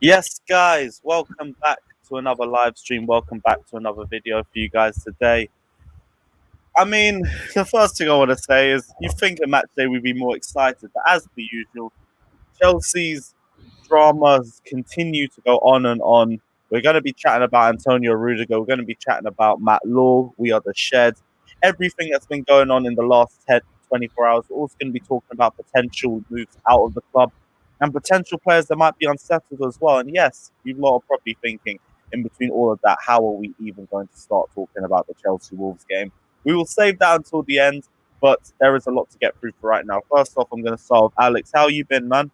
Yes, guys, welcome back to another live stream. Welcome back to another video for you guys today. I mean, the first thing I want to say is you think a match day we'd be more excited, but as per usual, Chelsea's dramas continue to go on and on. We're going to be chatting about Antonio Rudiger. We're going to be chatting about Matt Law. We are the shed. Everything that's been going on in the last 10, 24 hours. We're also going to be talking about potential moves out of the club and potential players that might be unsettled as well. And yes, you lot are probably thinking in between all of that, how are we even going to start talking about the Chelsea Wolves game? We will save that until the end, but there is a lot to get through for right now. First off, I'm going to start with Alex. How you been, man?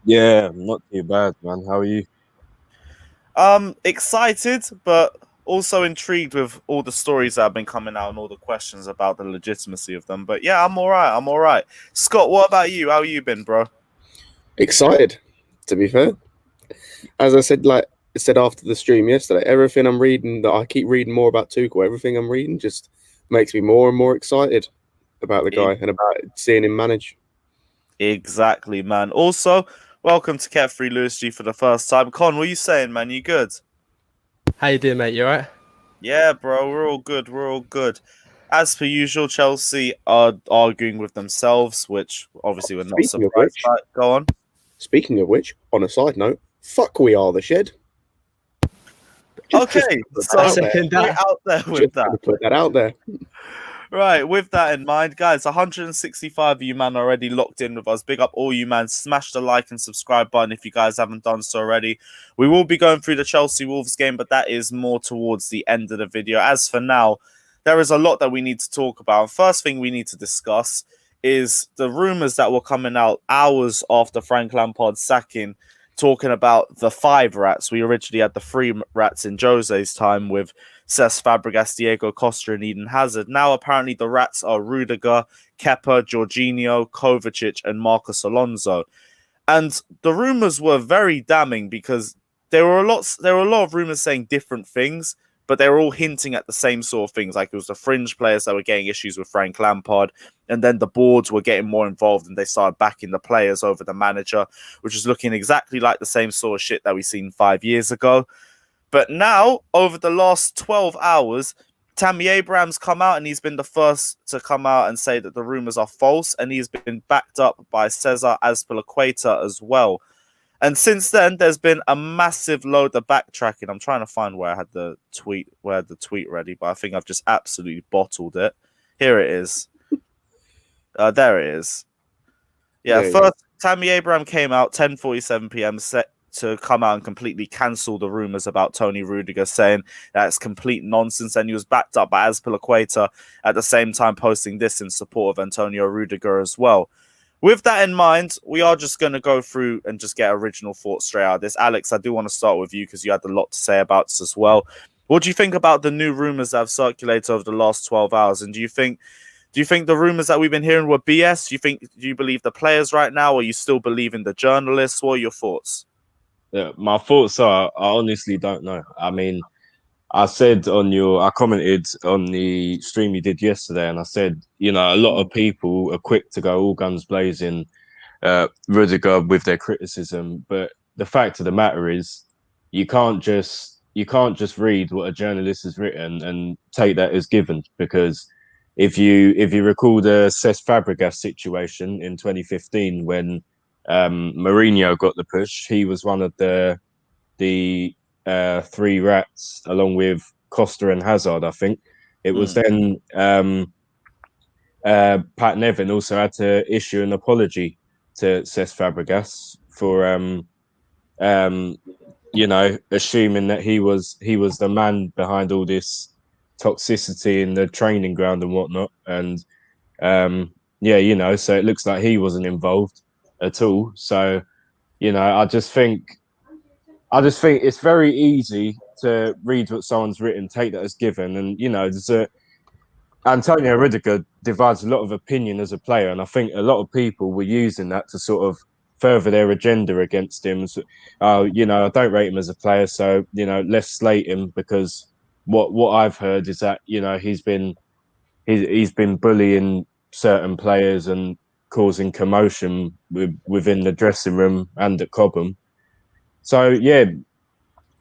Yeah, not too bad, man. How are you? Excited, but also intrigued with all the stories that have been coming out and all the questions about the legitimacy of them. But yeah, I'm all right. I'm all right. Scott, what about you? How you been, bro? Excited, to be fair. As I said, after the stream yesterday, everything I'm reading that I keep reading more about Tuchel, everything I'm reading just makes me more and more excited about the guy and about seeing him manage. Exactly, man. Also, welcome to Cat Free Lewis G for the first time. Con, what are you saying, man? You good? How you doing, mate? You alright? Yeah, bro. We're all good. We're all good. As per usual, Chelsea are arguing with themselves, which obviously we're not Speaking of surprised which, by. Go on. on a side note, fuck we are the shed. Okay, so Second we're that. out there with that. Put that out there. Right, with that in mind, guys, 165 of you man already locked in with us. Big up all you man. Smash the like and subscribe button if you guys haven't done so already. We will be going through the Chelsea Wolves game, but that is more towards the end of the video. As for now, there is a lot that we need to talk about. First thing we need to discuss is the rumours that were coming out hours after Frank Lampard's sacking, talking about the 5 rats. We originally had the 3 rats in Jose's time with Cesc Fabregas, Diego Costa, and Eden Hazard. Now, apparently, the rats are Rudiger, Kepa, Jorginho, Kovacic, and Marcos Alonso. And the rumors were very damning because there were a lot of rumors saying different things, but they were all hinting at the same sort of things. Like it was the fringe players that were getting issues with Frank Lampard, and then the boards were getting more involved and they started backing the players over the manager, which is looking exactly like the same sort of shit that we seen 5 years ago. But now, over the last 12 hours, Tammy Abraham's come out and he's been the first to come out and say that the rumors are false, and he's been backed up by Cesar Azpilicueta as well. And since then, there's been a massive load of backtracking. I'm trying to find where I had the tweet ready, but I think I've just absolutely bottled it. Here it is. There it is. Yeah, first Tammy Abraham came out 10:47 p.m. set to come out and completely cancel the rumors about Tony Rudiger, saying that's complete nonsense, and he was backed up by Azpilicueta at the same time posting this in support of Antonio Rudiger as well. With that in mind, we are just going to go through and just get original thoughts straight out of this. Alex, I do want to start with you because you had a lot to say about this as well. What do you think about the new rumors that have circulated over the last 12 hours? And do you think the rumors that we've been hearing were BS? Do you believe the players right now, or you still believe in the journalists? What are your thoughts? Yeah, my thoughts are I honestly don't know. I mean, I commented on the stream you did yesterday, and I said, a lot of people are quick to go all guns blazing, Rudiger with their criticism, but the fact of the matter is, you can't just read what a journalist has written and take that as given, because if you recall the Cesc Fabregas situation in 2015 when Mourinho got the push, he was one of the 3 rats along with Costa and Hazard. I think it was then Pat Nevin also had to issue an apology to Cesc Fabregas for assuming that he was the man behind all this toxicity in the training ground and whatnot. And so it looks like he wasn't involved at all. So, I just think it's very easy to read what someone's written, take that as given. And, Antonio Rudiger divides a lot of opinion as a player. And I think a lot of people were using that to sort of further their agenda against him. So, I don't rate him as a player. So, let's slate him, because what I've heard is that, he's been bullying certain players and causing commotion within the dressing room and at Cobham. So yeah,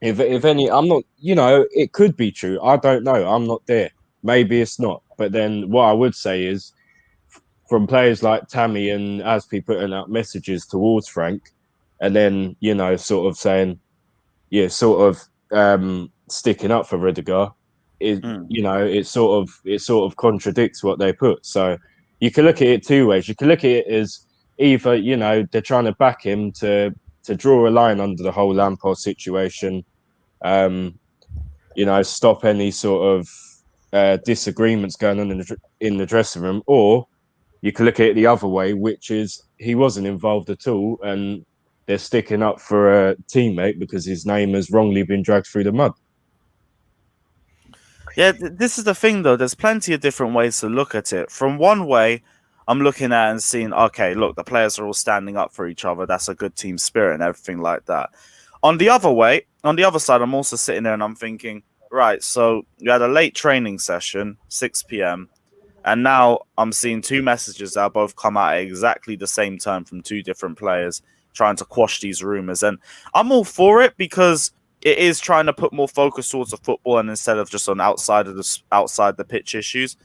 if any, I'm not. It could be true. I don't know. I'm not there. Maybe it's not. But then what I would say is, from players like Tammy and Azpi putting out messages towards Frank, and then sort of saying, yeah, sort of sticking up for Rudiger, it sort of contradicts what they put. So you can look at it two ways. You can look at it as either they're trying to back him to draw a line under the whole Lampard situation, stop any sort of disagreements going on in the dressing room, or you can look at it the other way, which is he wasn't involved at all, and they're sticking up for a teammate because his name has wrongly been dragged through the mud. Yeah, this is the thing though. There's plenty of different ways to look at it. From one way, I'm looking at and seeing, okay, look, the players are all standing up for each other. That's a good team spirit and everything like that. On the other side, I'm also sitting there and I'm thinking, right, so you had a late training session, 6 p.m., and now I'm seeing two messages that both come out at exactly the same time from two different players trying to quash these rumors. And I'm all for it because it is trying to put more focus towards the football and instead of just on outside the pitch issues.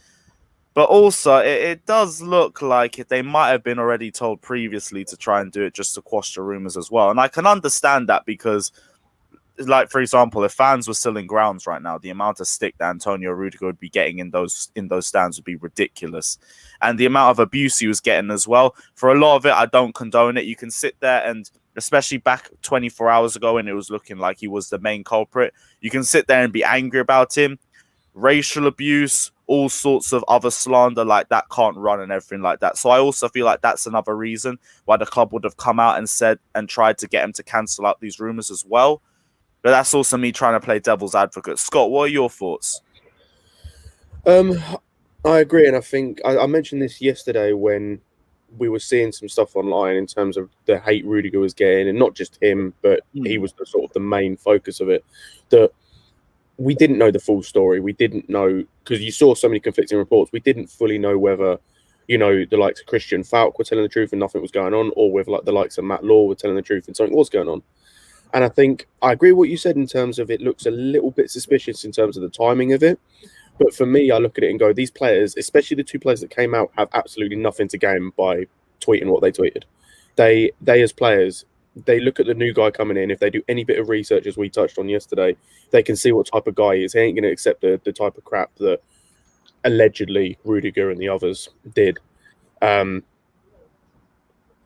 But also, it does look like they might have been already told previously to try and do it just to quash the rumors as well. And I can understand that because, like, for example, if fans were still in grounds right now, the amount of stick that Antonio Rudiger would be getting in those stands would be ridiculous. And the amount of abuse he was getting as well. For a lot of it, I don't condone it. You can sit there and, especially back 24 hours ago when it was looking like he was the main culprit, you can sit there and be angry about him. Racial abuse, all sorts of other slander like that can't run and everything like that. So I also feel like that's another reason why the club would have come out and said and tried to get him to cancel out these rumors as well. But that's also me trying to play devil's advocate. Scott, what are your thoughts? I agree, and I think I mentioned this yesterday when we were seeing some stuff online in terms of the hate Rudiger was getting, and not just him, but he was the sort of the main focus of it. That we didn't know the full story. We didn't know, because you saw so many conflicting reports. We didn't fully know whether, the likes of Christian Falk were telling the truth and nothing was going on, or whether the likes of Matt Law were telling the truth and something was going on. And I think I agree with what you said in terms of it looks a little bit suspicious in terms of the timing of it. But for me, I look at it and go, these players, especially the two players that came out, have absolutely nothing to gain by tweeting what they tweeted. They as players, they look at the new guy coming in. If they do any bit of research, as we touched on yesterday, they can see what type of guy he is. He ain't going to accept the type of crap that allegedly Rudiger and the others did. And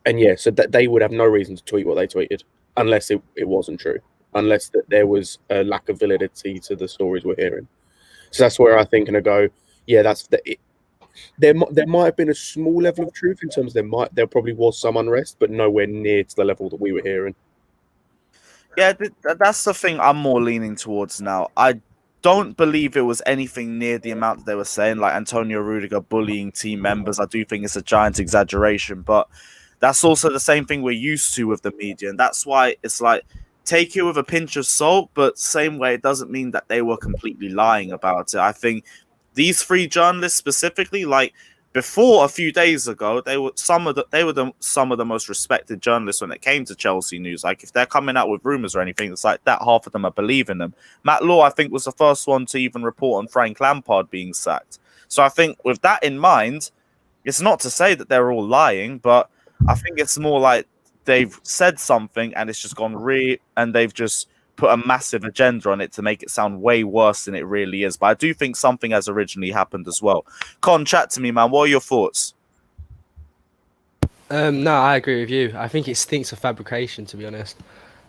yeah, so that they would have no reason to tweet what they tweeted unless it wasn't true, unless that there was a lack of validity to the stories we're hearing. So that's where I think and I go, yeah, there might have been a small level of truth in terms of there probably was some unrest, but nowhere near to the level that we were hearing. Yeah, that's the thing I'm more leaning towards now. I don't believe it was anything near the amount that they were saying, like Antonio Rudiger bullying team members. I do think it's a giant exaggeration, but that's also the same thing we're used to with the media, and that's why it's like, take it with a pinch of salt, but same way it doesn't mean that they were completely lying about it. I think these three journalists specifically, like before a few days ago, they were some of the most respected journalists when it came to Chelsea news. Like if they're coming out with rumors or anything, it's like that half of them are believing them. Matt Law, I think, was the first one to even report on Frank Lampard being sacked. So I think with that in mind, it's not to say that they're all lying, but I think it's more like they've said something and it's just gone and they've just put a massive agenda on it to make it sound way worse than it really is. But I do think something has originally happened as well. Con, chat to me, man. What are your thoughts? No, I agree with you. I think it stinks of fabrication, to be honest.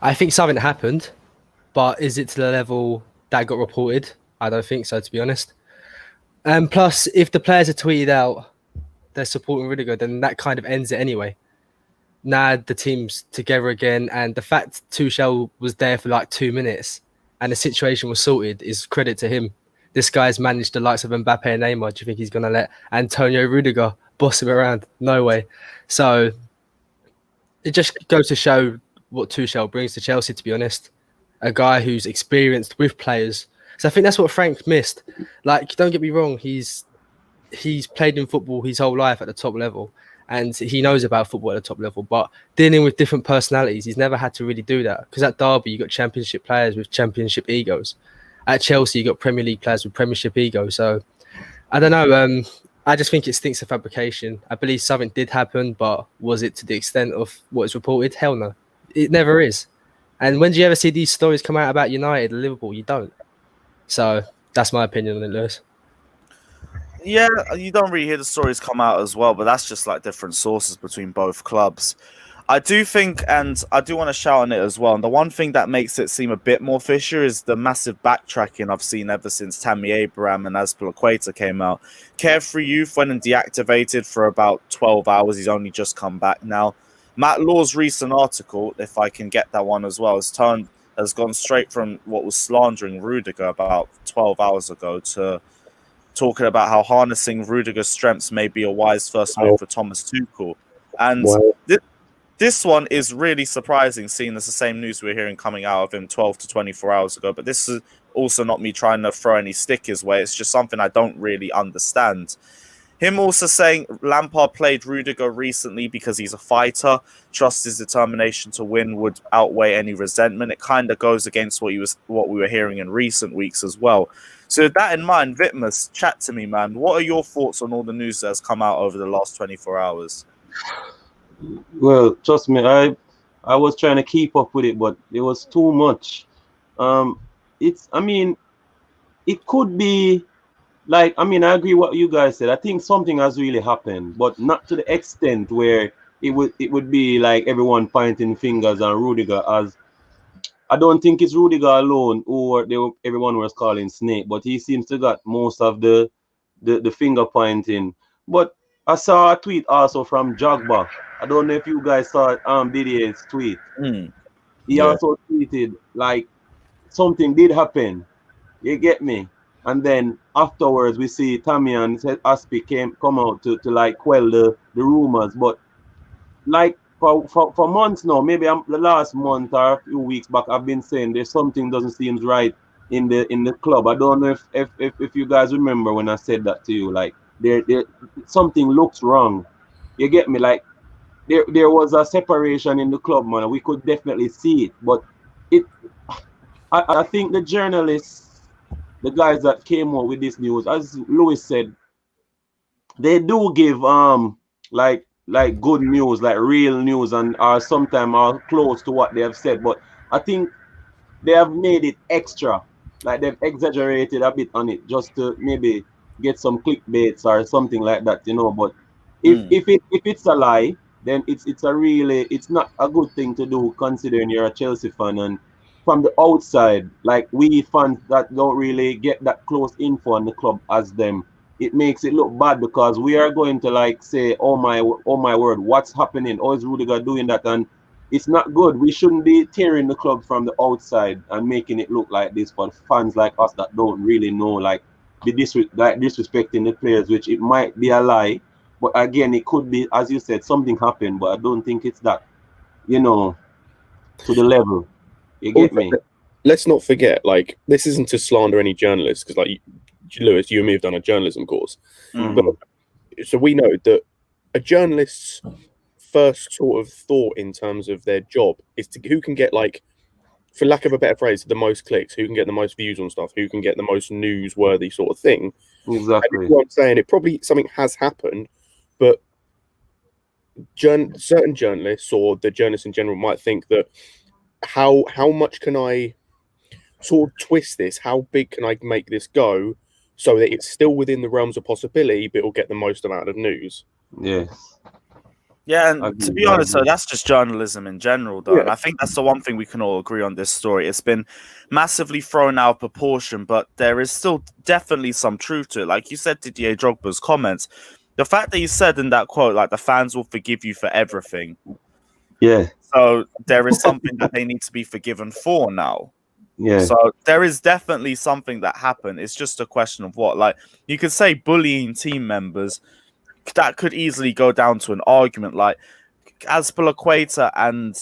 I think something happened, but is it to the level that got reported? I don't think so, to be honest. And plus, if the players are tweeted out they're supporting Rudiger, then that kind of ends it anyway. Now the team's together again, and the fact Tuchel was there for like 2 minutes and the situation was sorted is credit to him. This guy's managed the likes of Mbappe and Neymar. Do you think he's going to let Antonio Rudiger boss him around? No way. So it just goes to show what Tuchel brings to Chelsea, to be honest. A guy who's experienced with players. So I think that's what Frank missed. Like, don't get me wrong, he's played in football his whole life at the top level. and he knows about football at the top level. But dealing with different personalities, he's never had to really do that. Because at Derby, you got Championship players with Championship egos. At Chelsea, you got Premier League players with Premiership egos. So I don't know. I just think it stinks of fabrication. I believe something did happen, but was it to the extent of what is reported? Hell no. It never is. And when do you ever see these stories come out about United and Liverpool? You don't. So that's my opinion on it, Lewis. Yeah, you don't really hear the stories come out as well, but that's just like different sources between both clubs. I do think, and I do want to shout on it as well. And the one thing that makes it seem a bit more fishy is the massive backtracking I've seen ever since Tammy Abraham and Azpilicueta came out. Carefree Youth went and deactivated for about 12 hours. He's only just come back now. Matt Law's recent article, if I can get that one as well, has gone straight from what was slandering Rudiger about 12 hours ago to talking about how harnessing Rudiger's strengths may be a wise first move for Thomas Tuchel. And this one is really surprising, seeing as the same news we're hearing coming out of him 12 to 24 hours ago. But this is also not me trying to throw any stick his way. It's just something I don't really understand. Him also saying Lampard played Rudiger recently because he's a fighter, trust his determination to win would outweigh any resentment. It kind of goes against what we were hearing in recent weeks as well. So with that in mind, Vitmus, chat to me, man. What are your thoughts on all the news that has come out over the last 24 hours? Well, trust me, I was trying to keep up with it, but it was too much. It could be like, I agree what you guys said. I think something has really happened, but not to the extent where it would be like everyone pointing fingers on Rudiger. As I don't think it's Rudiger alone who everyone was calling snake, but he seems to got most of the finger pointing. But I saw a tweet also from Jogba. I don't know if you guys saw Didier's tweet. He also tweeted like something did happen. You get me? And then afterwards we see Tammy and Aspi come out to like quell the rumors. But like for months now, maybe the last month or a few weeks back, I've been saying there's something doesn't seem right in the club. I don't know if you guys remember when I said that to you. Like there something looks wrong. You get me? Like there was a separation in the club, man. We could definitely see it, but I think the journalists, the guys that came out with this news, as Lewis said, they do give like good news, like real news, and are sometimes are close to what they have said. But I think they have made it extra, like they've exaggerated a bit on it just to maybe get some clickbaits or something like that, you know. But if it's a lie, then it's not a good thing to do, considering you're a Chelsea fan. And from the outside, like we fans that don't really get that close info on the club as them, it makes it look bad, because we are going to like say, oh my word, what's happening? Oh, is Rudiger doing that? And it's not good. We shouldn't be tearing the club from the outside and making it look like this for fans like us that don't really know, like disrespecting the players, which it might be a lie. But again, it could be, as you said, something happened, but I don't think it's that, you know, to the level. You get me? Let's not forget, like, this isn't to slander any journalists, because, like, Lewis, you and me have done a journalism course. But, so we know that a journalist's first sort of thought in terms of their job is to who can get, like, for lack of a better phrase, the most clicks, who can get the most views on stuff, who can get the most newsworthy sort of thing. Exactly. And what I'm saying, it probably something has happened, but certain journalists or the journalists in general might think that how much can I sort of twist this? How big can I make this go so that it's still within the realms of possibility, but it'll get the most amount of news? Yes. Yeah, and to be honest, so that's just journalism in general, though. Yeah. And I think that's the one thing we can all agree on this story. It's been massively thrown out of proportion, but there is still definitely some truth to it. Like you said, Didier Drogba's comments, the fact that he said in that quote, like, the fans will forgive you for everything. Yeah. So there is something that they need to be forgiven for now. Yeah. So there is definitely something that happened. It's just a question of what. Like, you could say bullying team members, that could easily go down to an argument. Like Azpilicueta and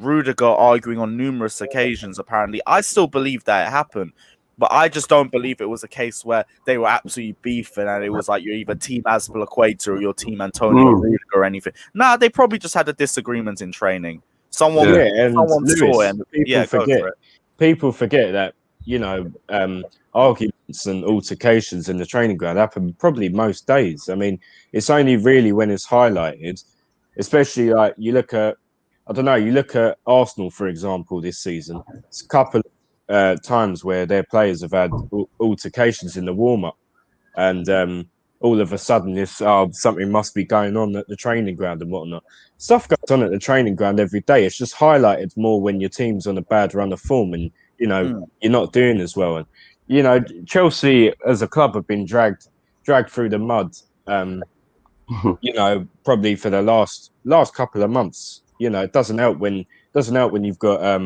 Rudiger arguing on numerous occasions, apparently. I still believe that it happened. But I just don't believe it was a case where they were absolutely beefing and it was like you're either team Azpilicueta or your team Antonio Rudiger or anything. Nah, they probably just had a disagreement in training. Someone and saw it Lewis, and go for it. people forget that, you know, arguments and altercations in the training ground happen probably most days. I mean, it's only really when it's highlighted, especially like you look at, I don't know, you look at Arsenal, for example, this season. It's a couple of times where their players have had altercations in the warm-up, and all of a sudden this something must be going on at the training ground and whatnot. Stuff goes on at the training ground every day. It's just highlighted more when your team's on a bad run of form and, you know, you're not doing as well. And, you know, Chelsea as a club have been dragged through the mud, you know, probably for the last couple of months. You know, it doesn't help when you've got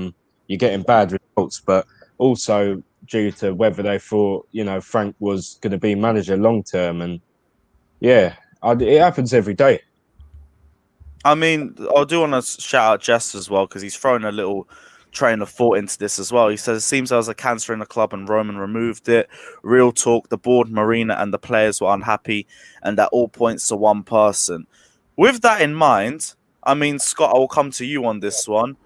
you're getting bad results, but also due to whether they thought, you know, Frank was going to be manager long term. And yeah, it happens every day. I mean, I do want to shout out Jess as well because he's thrown a little train of thought into this as well. He says, it seems there was a cancer in the club and Roman removed it. Real talk, the board, Marina and the players were unhappy and that all points to one person. With that in mind, I mean, Scott, I will come to you on this one.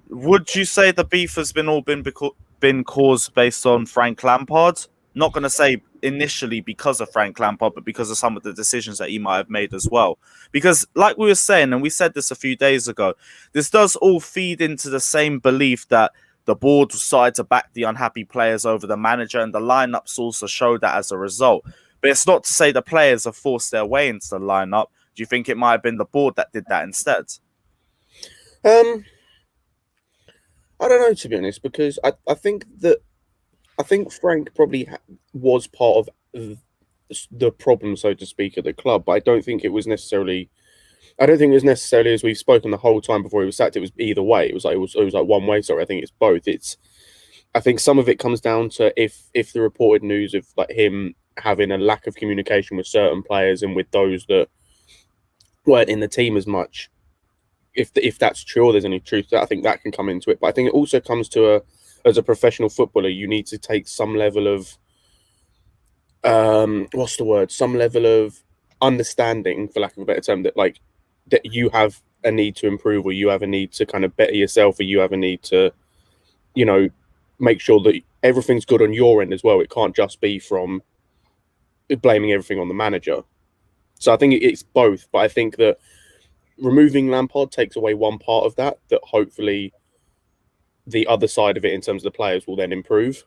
Would you say the beef has been caused based on Frank Lampard? Not going to say initially because of Frank Lampard, but because of some of the decisions that he might have made as well. Because like we were saying, and we said this a few days ago, this does all feed into the same belief that the board decided to back the unhappy players over the manager, and the lineups also show that as a result. But it's not to say the players have forced their way into the lineup. Do you think it might have been the board that did that instead? I don't know, to be honest, because I think Frank probably was part of the problem, so to speak, at the club. But I don't think it was necessarily as we've spoken the whole time before he was sacked. It was either way. It was like one way. Sorry, I think it's both. I think some of it comes down to if the reported news of like him having a lack of communication with certain players and with those that weren't in the team as much. If that's true or there's any truth to that, I think that can come into it. But I think it also comes to as a professional footballer, you need to take some level of some level of understanding, for lack of a better term, that you have a need to improve, or you have a need to kind of better yourself, or you have a need to, you know, make sure that everything's good on your end as well. It can't just be from blaming everything on the manager. So I think it's both, but I think that removing Lampard takes away one part of that hopefully the other side of it in terms of the players will then improve.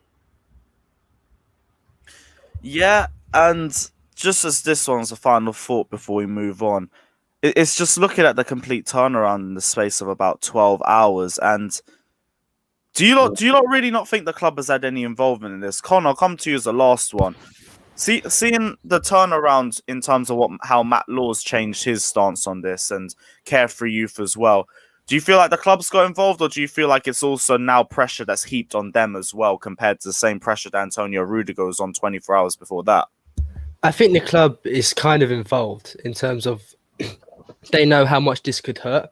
Yeah, and just as this one's a final thought before we move on, it's just looking at the complete turnaround in the space of about 12 hours. And do you not really not think the club has had any involvement in this? Con, I'll come to you as the last one. Seeing the turnaround in terms of how Matt Law's changed his stance on this and Carefree Youth as well, do you feel like the club's got involved, or do you feel like it's also now pressure that's heaped on them as well, compared to the same pressure that Antonio Rudiger was on 24 hours before that? I think the club is kind of involved in terms of they know how much this could hurt,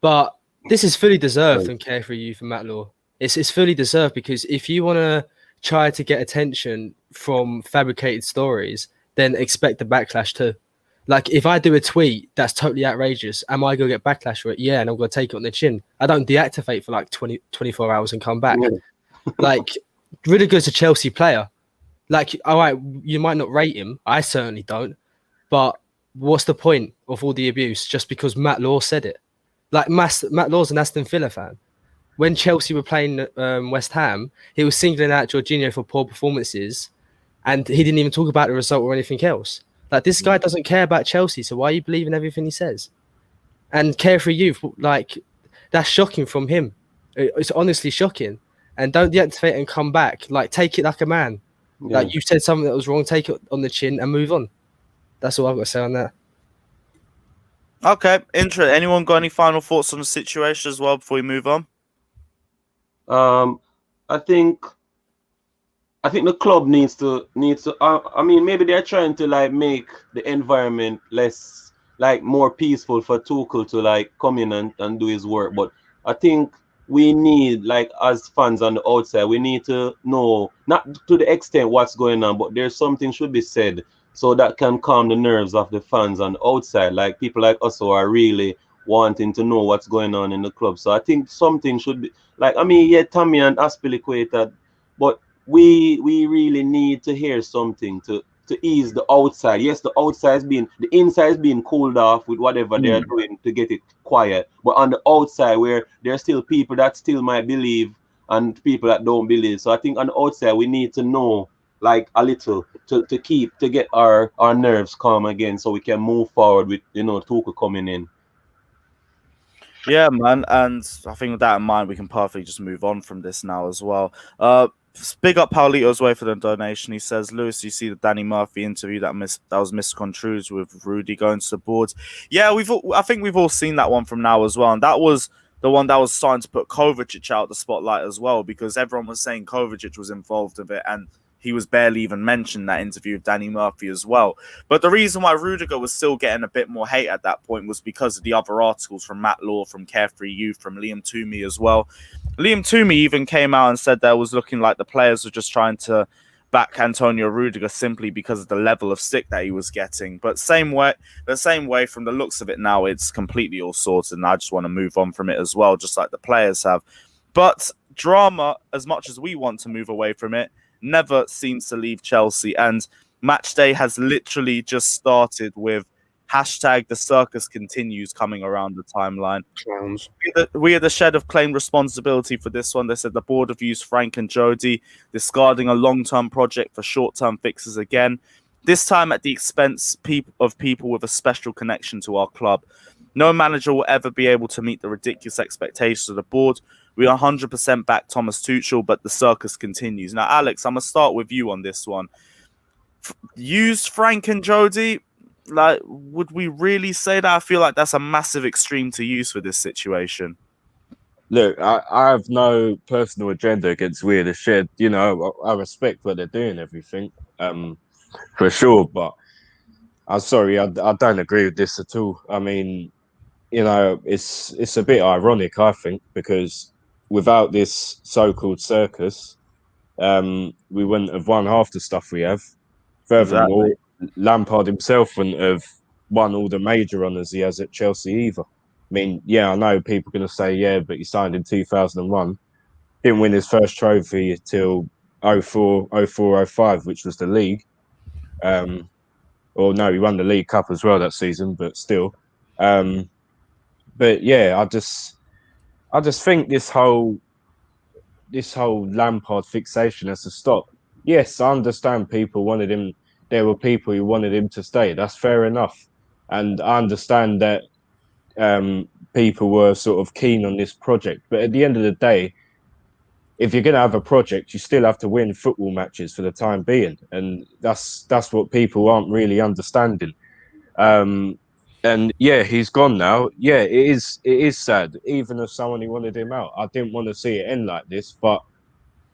but this is fully deserved from Carefree Youth and Matt Law. It's fully deserved, because if you want to try to get attention from fabricated stories, then expect the backlash too. Like, if I do a tweet that's totally outrageous, am I going to get backlash for it? Yeah, and I'm going to take it on the chin. I don't deactivate for like 24 hours and come back. Like, Rudiger's a Chelsea player. Like, all right, you might not rate him. I certainly don't. But what's the point of all the abuse just because Matt Law said it? Like, Matt Law's an Aston Villa fan. When Chelsea were playing West Ham, he was singling out Jorginho for poor performances, and he didn't even talk about the result or anything else. Like, this guy doesn't care about Chelsea, so why are you believing everything he says? And Carefree Youth, like, that's shocking from him. It's honestly shocking. And don't deactivate and come back. Like, take it like a man. Yeah. Like, you said something that was wrong, take it on the chin and move on. That's all I've got to say on that. Okay, interesting. Anyone got any final thoughts on the situation as well before we move on? I think the club needs to. I mean, maybe they're trying to like make the environment less, like, more peaceful for Tuchel to like come in and do his work. But I think we need, like, as fans on the outside, we need to know, not to the extent what's going on, but there's something should be said so that can calm the nerves of the fans on the outside, like people like us who are really wanting to know what's going on in the club. So I think something should be, like, I mean, yeah, Tammy and Azpilicueta, but we really need to hear something to ease the outside. Yes, the inside is being cooled off with whatever they're doing to get it quiet. But on the outside, where there are still people that still might believe and people that don't believe. So I think on the outside we need to know, like, a little to get our nerves calm again, so we can move forward with, you know, Tuchel coming in. Yeah, man, and I think with that in mind, we can perfectly just move on from this now as well. Big up Paulito's way for the donation. He says, Lewis, you see the Danny Murphy interview that was misconstrued with Rudy going to the boards. Yeah, I think we've all seen that one from now as well, and that was the one that was starting to put Kovacic out the spotlight as well, because everyone was saying Kovacic was involved with it, and he was barely even mentioned in that interview with Danny Murphy as well. But the reason why Rudiger was still getting a bit more hate at that point was because of the other articles from Matt Law, from Carefree Youth, from Liam Toomey as well. Liam Toomey even came out and said that it was looking like the players were just trying to back Antonio Rudiger simply because of the level of stick that he was getting. But the same way from the looks of it now, it's completely all sorted, and I just want to move on from it as well, just like the players have. But drama, as much as we want to move away from it, never seems to leave Chelsea, and match day has literally just started with hashtag the circus continues coming around the timeline. Clowns. We at the Shed have claimed responsibility for this one. They said the board have used Frank and Jody, discarding a long-term project for short-term fixes again, this time at the expense of people with a special connection to our club. No manager will ever be able to meet the ridiculous expectations of the board. We 100% back Thomas Tuchel, but the circus continues. Now, Alex, I'm going to start with you on this one. Use Frank and Jody? Like, would we really say that? I feel like that's a massive extreme to use for this situation. Look, I have no personal agenda against We Are The Shed. You know, I respect what they're doing, everything, for sure. But I'm sorry, I don't agree with this at all. I mean, you know, it's a bit ironic, I think, because without this so-called circus, we wouldn't have won half the stuff we have. Furthermore, Lampard himself wouldn't have won all the major honours he has at Chelsea either. I mean, yeah, I know people are going to say, yeah, but he signed in 2001. Didn't win his first trophy till 04-05, which was the league. Or no, he won the League Cup as well that season, but still. But yeah, I just think this whole Lampard fixation has to stop. Yes, I understand people wanted him. There were people who wanted him to stay. That's fair enough, and I understand that people were sort of keen on this project. But at the end of the day, if you're going to have a project, you still have to win football matches for the time being, and that's what people aren't really understanding. And yeah, he's gone now. Yeah, it is sad. Even as someone who wanted him out, I didn't want to see it end like this. But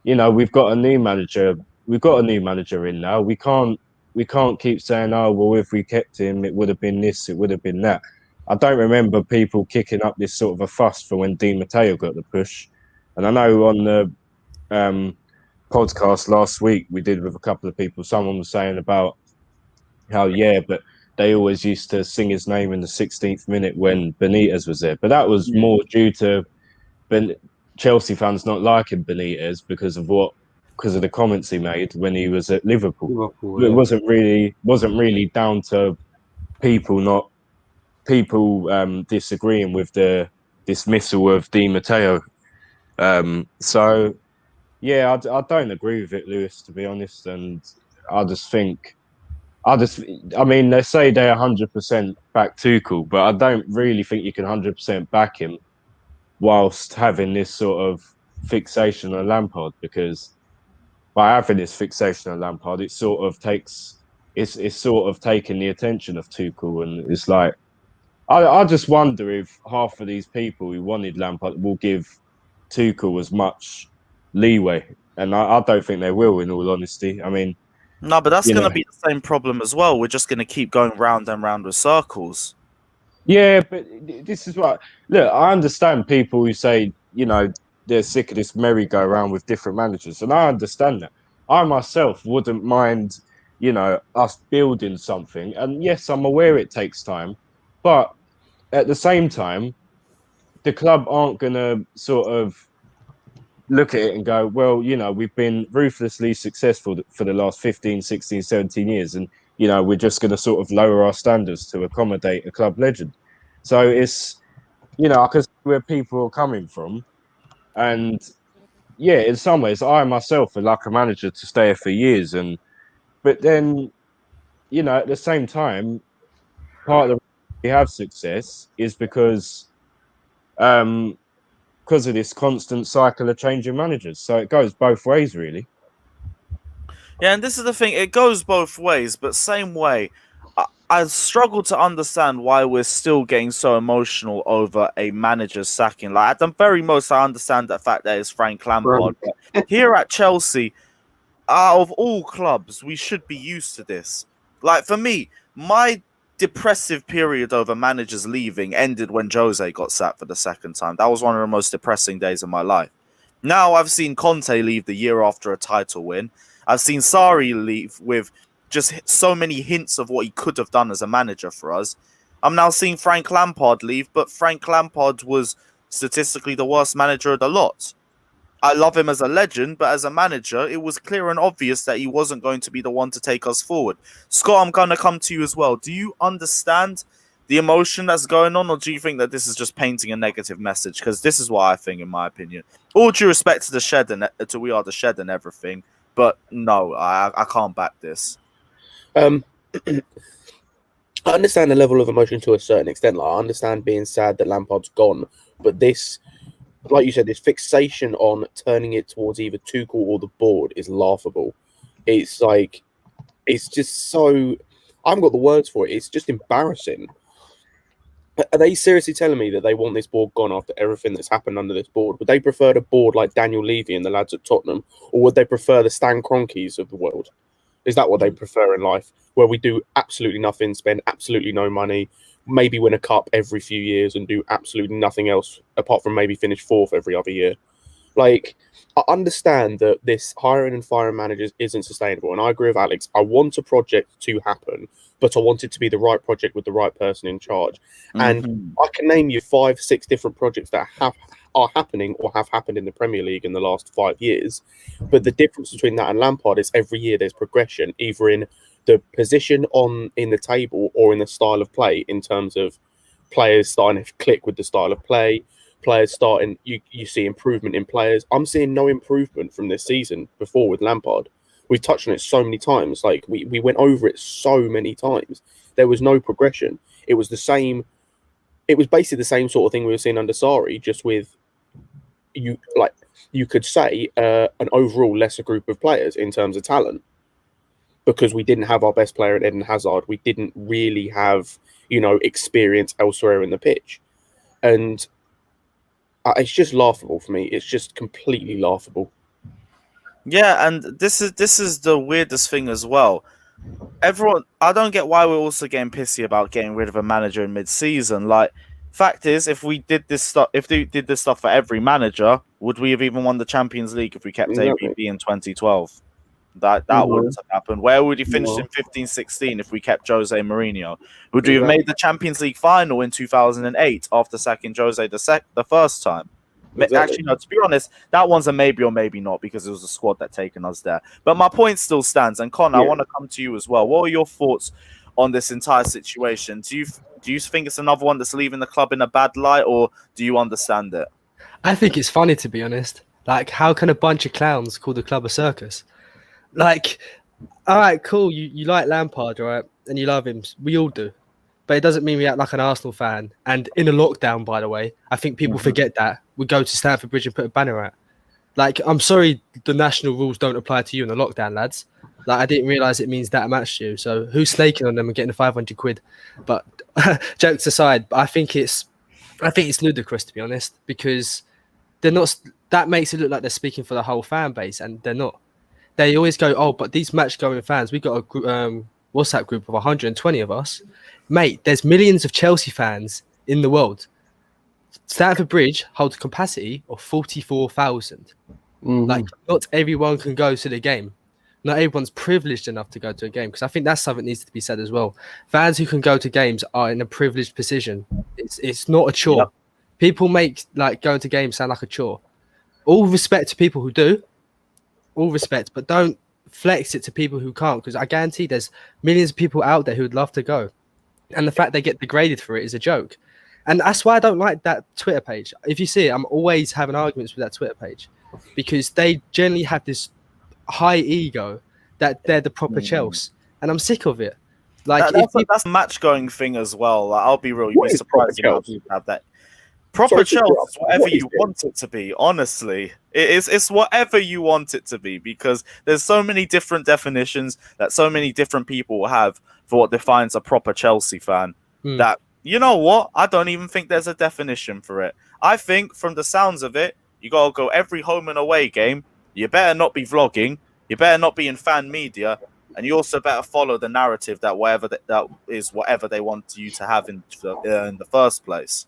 you know, we've got a new manager. We've got a new manager in now. We can't keep saying, oh well, if we kept him, it would have been this, it would have been that. I don't remember people kicking up this sort of a fuss for when Di Matteo got the push. And I know on the podcast last week we did with a couple of people, someone was saying about how, yeah, but they always used to sing his name in the 16th minute when Benitez was there. But that was more due to Chelsea fans not liking Benitez because of the comments he made when he was at Liverpool. It wasn't really down to people disagreeing with the dismissal of Di Matteo. So yeah, I don't agree with it, Lewis, to be honest, and I mean, they say they're 100% back Tuchel, but I don't really think you can 100% back him whilst having this sort of fixation on Lampard, because by having this fixation on Lampard, it's sort of taking the attention of Tuchel, and it's like, I just wonder if half of these people who wanted Lampard will give Tuchel as much leeway, and I don't think they will, in all honesty. I mean, no, but that's going to be the same problem as well. We're just going to keep going round and round with circles. Yeah, but this is what... Look, I understand people who say, you know, they're sick of this merry-go-round with different managers, and I understand that. I myself wouldn't mind, us building something, and yes, I'm aware it takes time, but at the same time, the club aren't going to sort of look at it and go, well, we've been ruthlessly successful for the last 15, 16, 17 years, and we're just going to sort of lower our standards to accommodate a club legend. So it's, I can see where people are coming from, and yeah, in some ways, I myself would like a manager to stay here for years, but then, at the same time, part of the reason we have success is because of this constant cycle of changing managers. So it goes both ways, really. Yeah, and this is the thing, it goes both ways, but same way, I struggle to understand why we're still getting so emotional over a manager sacking. Like, at the very most, I understand the fact that it's Frank Lampard. But here at Chelsea, out of all clubs, we should be used to this. Like, for me, my depressive period over managers leaving ended when Jose got sacked for the second time. That was one of the most depressing days of my life. Now I've seen Conte leave the year after a title win. I've seen Sarri leave with just so many hints of what he could have done as a manager for us. I'm now seeing Frank Lampard leave, but Frank Lampard was statistically the worst manager of the lot. I love him as a legend, but as a manager, it was clear and obvious that he wasn't going to be the one to take us forward. Scott, I'm going to come to you as well. Do you understand the emotion that's going on, or do you think that this is just painting a negative message? Because this is what I think, in my opinion. All due respect to the shed and to We Are the Shed and everything, but no, I can't back this. I understand the level of emotion to a certain extent. Like, I understand being sad that Lampard's gone, but this, like you said, this fixation on turning it towards either Tuchel or the board is laughable. It's like, it's just so, I haven't got the words for it. It's just embarrassing. Are they seriously telling me that they want this board gone after everything that's happened under this board? Would they prefer the board like Daniel Levy and the lads at Tottenham, or would they prefer the Stan Kroenkes of the world? Is that what they prefer in life, where we do absolutely nothing, spend absolutely no money, maybe win a cup every few years and do absolutely nothing else apart from maybe finish fourth every other year? Like, I understand that this hiring and firing managers isn't sustainable, and I agree with Alex. I want a project to happen, but I want it to be the right project with the right person in charge. And I can name you 5, 6 different projects that are happening or have happened in the Premier League in the last 5 years. But the difference between that and Lampard is every year there's progression, either in the position in the table or in the style of play, in terms of players starting to click with the style of play, players starting, you see improvement in players. I'm seeing no improvement from this season before with Lampard. We've touched on it so many times. Like, we went over it so many times. There was no progression. It was the same. It was basically the same sort of thing we were seeing under Sarri, just with you could say an overall lesser group of players in terms of talent, because we didn't have our best player in Eden Hazard. We didn't really have, experience elsewhere in the pitch. And it's just laughable for me. It's just completely laughable. Yeah, and this is the weirdest thing as well. Everyone, I don't get why we're also getting pissy about getting rid of a manager in mid-season. Like, fact is, if we did this stuff for every manager, would we have even won the Champions League if we kept ABB in 2012? That wouldn't have happened. Where would he finish in 15-16 if we kept Jose Mourinho? Would we have made the Champions League final in 2008 after sacking Jose the first time? Exactly. Actually, no, to be honest, that one's a maybe or maybe not, because it was the squad that taken us there. But my point still stands. And Con, I want to come to you as well. What are your thoughts on this entire situation? Do you think it's another one that's leaving the club in a bad light, or do you understand it? I think it's funny, to be honest. Like, how can a bunch of clowns call the club a circus? Like, all right, cool. You like Lampard, right? And you love him. We all do. But it doesn't mean we act like an Arsenal fan. And in a lockdown, by the way, I think people forget that. We go to Stamford Bridge and put a banner out. Like, I'm sorry, the national rules don't apply to you in the lockdown, lads. Like, I didn't realise it means that much to you. So who's snaking on them and getting the 500 quid? But jokes aside, I think it's ludicrous, to be honest, because they're not. That makes it look like they're speaking for the whole fan base, and they're not. They always go, oh, but these match-going fans, we got a WhatsApp group of 120 of us. Mate, there's millions of Chelsea fans in the world. Stamford Bridge holds a capacity of 44,000. Like, not everyone can go to the game. Not everyone's privileged enough to go to a game, because I think that's something that needs to be said as well. Fans who can go to games are in a privileged position. It's not a chore. Yep. People make like going to games sound like a chore. All respect to people who do, all respect, but don't flex it to people who can't, because I guarantee there's millions of people out there who would love to go, and the fact they get degraded for it is a joke. And that's why I don't like that Twitter page. If you see it, I'm always having arguments with that Twitter page, because they generally have this high ego that they're the proper Chelsea, and I'm sick of it. Like, that's a match going thing as well. Like, I'll be real, you'd What be is proper surprised about Chelsea? people have that. Proper Chelsea is whatever What is you it? want it to be, honestly. It's whatever you want it to be, because there's so many different definitions that so many different people will have for what defines a proper Chelsea fan. That, you know what? I don't even think there's a definition for it. I think from the sounds of it, you gotta go every home and away game. You better not be vlogging. You better not be in fan media. And you also better follow the narrative that whatever they want you to have in the first place.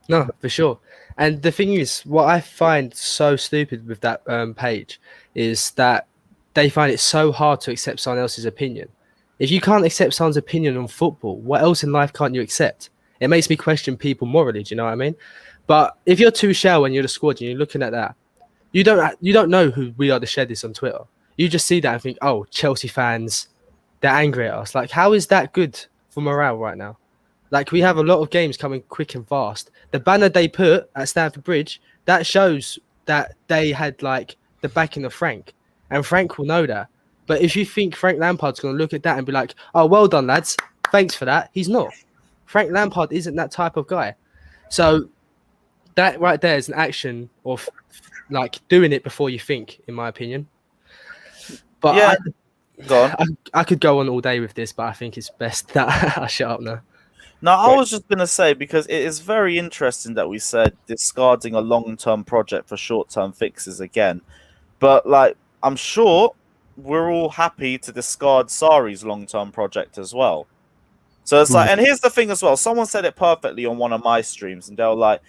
No, for sure. And the thing is, what I find so stupid with that page is that they find it so hard to accept someone else's opinion. If you can't accept someone's opinion on football, what else in life can't you accept? It makes me question people morally. Do you know what I mean? But if you're Tuchel and you're the squad and you're looking at that, you don't know who We Are the Shed is on Twitter. You just see that and think, oh, Chelsea fans, they're angry at us. Like, how is that good for morale right now? Like, we have a lot of games coming quick and fast. The banner they put at Stamford Bridge, that shows that they had, like, the backing of Frank. And Frank will know that. But if you think Frank Lampard's going to look at that and be like, oh, well done, lads, thanks for that, he's not. Frank Lampard isn't that type of guy. So that right there is an action of, like, doing it before you think, in my opinion. But yeah, go on. I could go on all day with this, but I think it's best that I shut up now. No, I was just going to say, because it is very interesting that we said discarding a long-term project for short-term fixes again. But, like, I'm sure we're all happy to discard Sarri's long-term project as well. So it's like, and here's the thing as well. Someone said it perfectly on one of my streams, and they were like,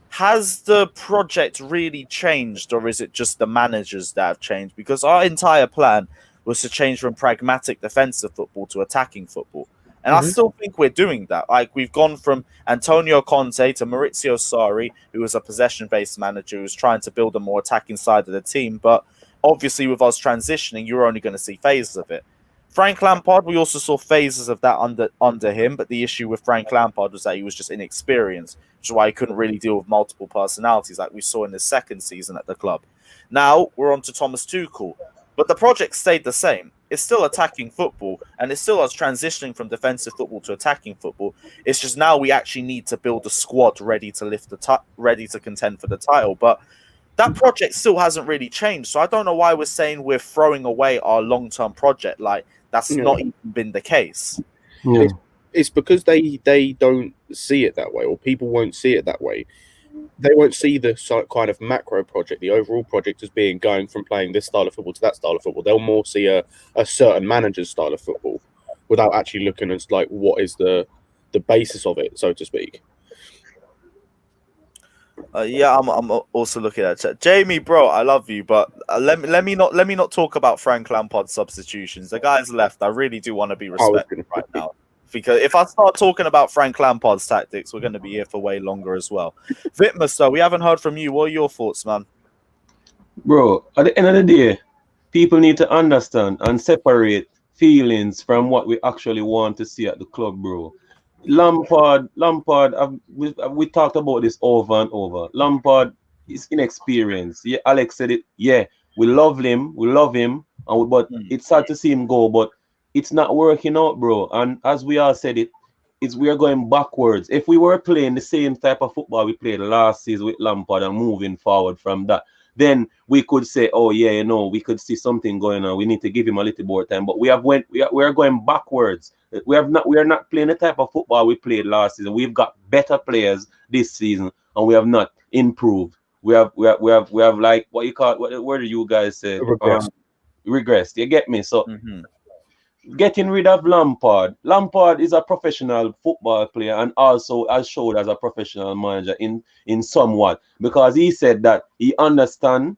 has the project really changed, or is it just the managers that have changed? Because our entire plan was to change from pragmatic defensive football to attacking football. And I still think we're doing that. Like, we've gone from Antonio Conte to Maurizio Sarri, who was a possession-based manager who was trying to build a more attacking side of the team. But obviously, with us transitioning, you're only going to see phases of it. Frank Lampard, we also saw phases of that under him. But the issue with Frank Lampard was that he was just inexperienced, which is why he couldn't really deal with multiple personalities like we saw in his second season at the club. Now, we're on to Thomas Tuchel. But the project stayed the same. It's still attacking football, and it's still us transitioning from defensive football to attacking football. It's just now we actually need to build a squad ready to ready to contend for the title. But that project still hasn't really changed. So I don't know why we're saying we're throwing away our long-term project. Like, that's not even been the case. Yeah. It's because they don't see it that way, or people won't see it that way. They won't see the kind of macro project, the overall project, as being going from playing this style of football to that style of football. They'll more see a certain manager's style of football without actually looking at, like, what is the basis of it, so to speak. Yeah, I'm also looking at chat. Jamie, bro, I love you, but let me not talk about Frank Lampard's substitutions. The guy's left. I really do want to be respected right now, because if I start talking about Frank Lampard's tactics, we're going to be here for way longer as well. Vitmus, though, we haven't heard from you. What are your thoughts, man? Bro, at the end of the day, people need to understand and separate feelings from what we actually want to see at the club, bro. Lampard, we talked about this over and over. Lampard is inexperienced. Yeah, Alex said it. Yeah, we love him, but it's sad to see him go, but it's not working out, bro. And as we all said it, we are going backwards. If we were playing the same type of football we played last season with Lampard and moving forward from that, then we could say, oh yeah, you know, we could see something going on. We need to give him a little more time. But we are going backwards. We are not playing the type of football we played last season. We've got better players this season, and we have not improved. We have like, what you call, what do you guys say? Regressed. Regressed. You get me? So getting rid of Lampard. Lampard is a professional football player and also has showed as a professional manager in somewhat, because he said that he understand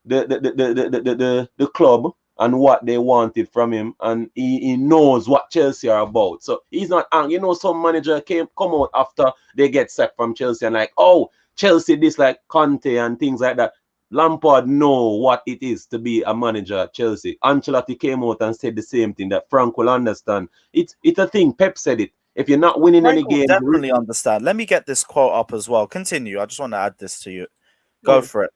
the club and what they wanted from him, and he knows what Chelsea are about. So he's not angry. You know, some manager come out after they get sacked from Chelsea and like, oh, Chelsea this like Conte and things like that. Lampard know what it is to be a manager at Chelsea. Ancelotti came out and said the same thing that Frank will understand. It's a thing. Pep said it. If you're not winning Frank any will game, definitely understand. Let me get this quote up as well. Continue. I just want to add this to you. Go for it.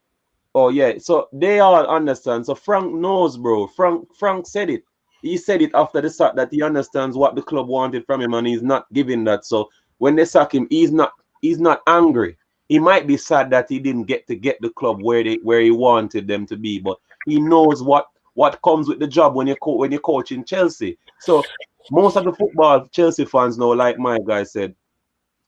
oh yeah, so they all understand. So Frank knows, bro. Frank said it. He said it after the sack that he understands what the club wanted from him, and he's not giving that. So when they sack him, he's not angry. He might be sad that he didn't get the club where he wanted them to be, but he knows what comes with the job when you're coaching Chelsea. So most of the football Chelsea fans know, like my guy said,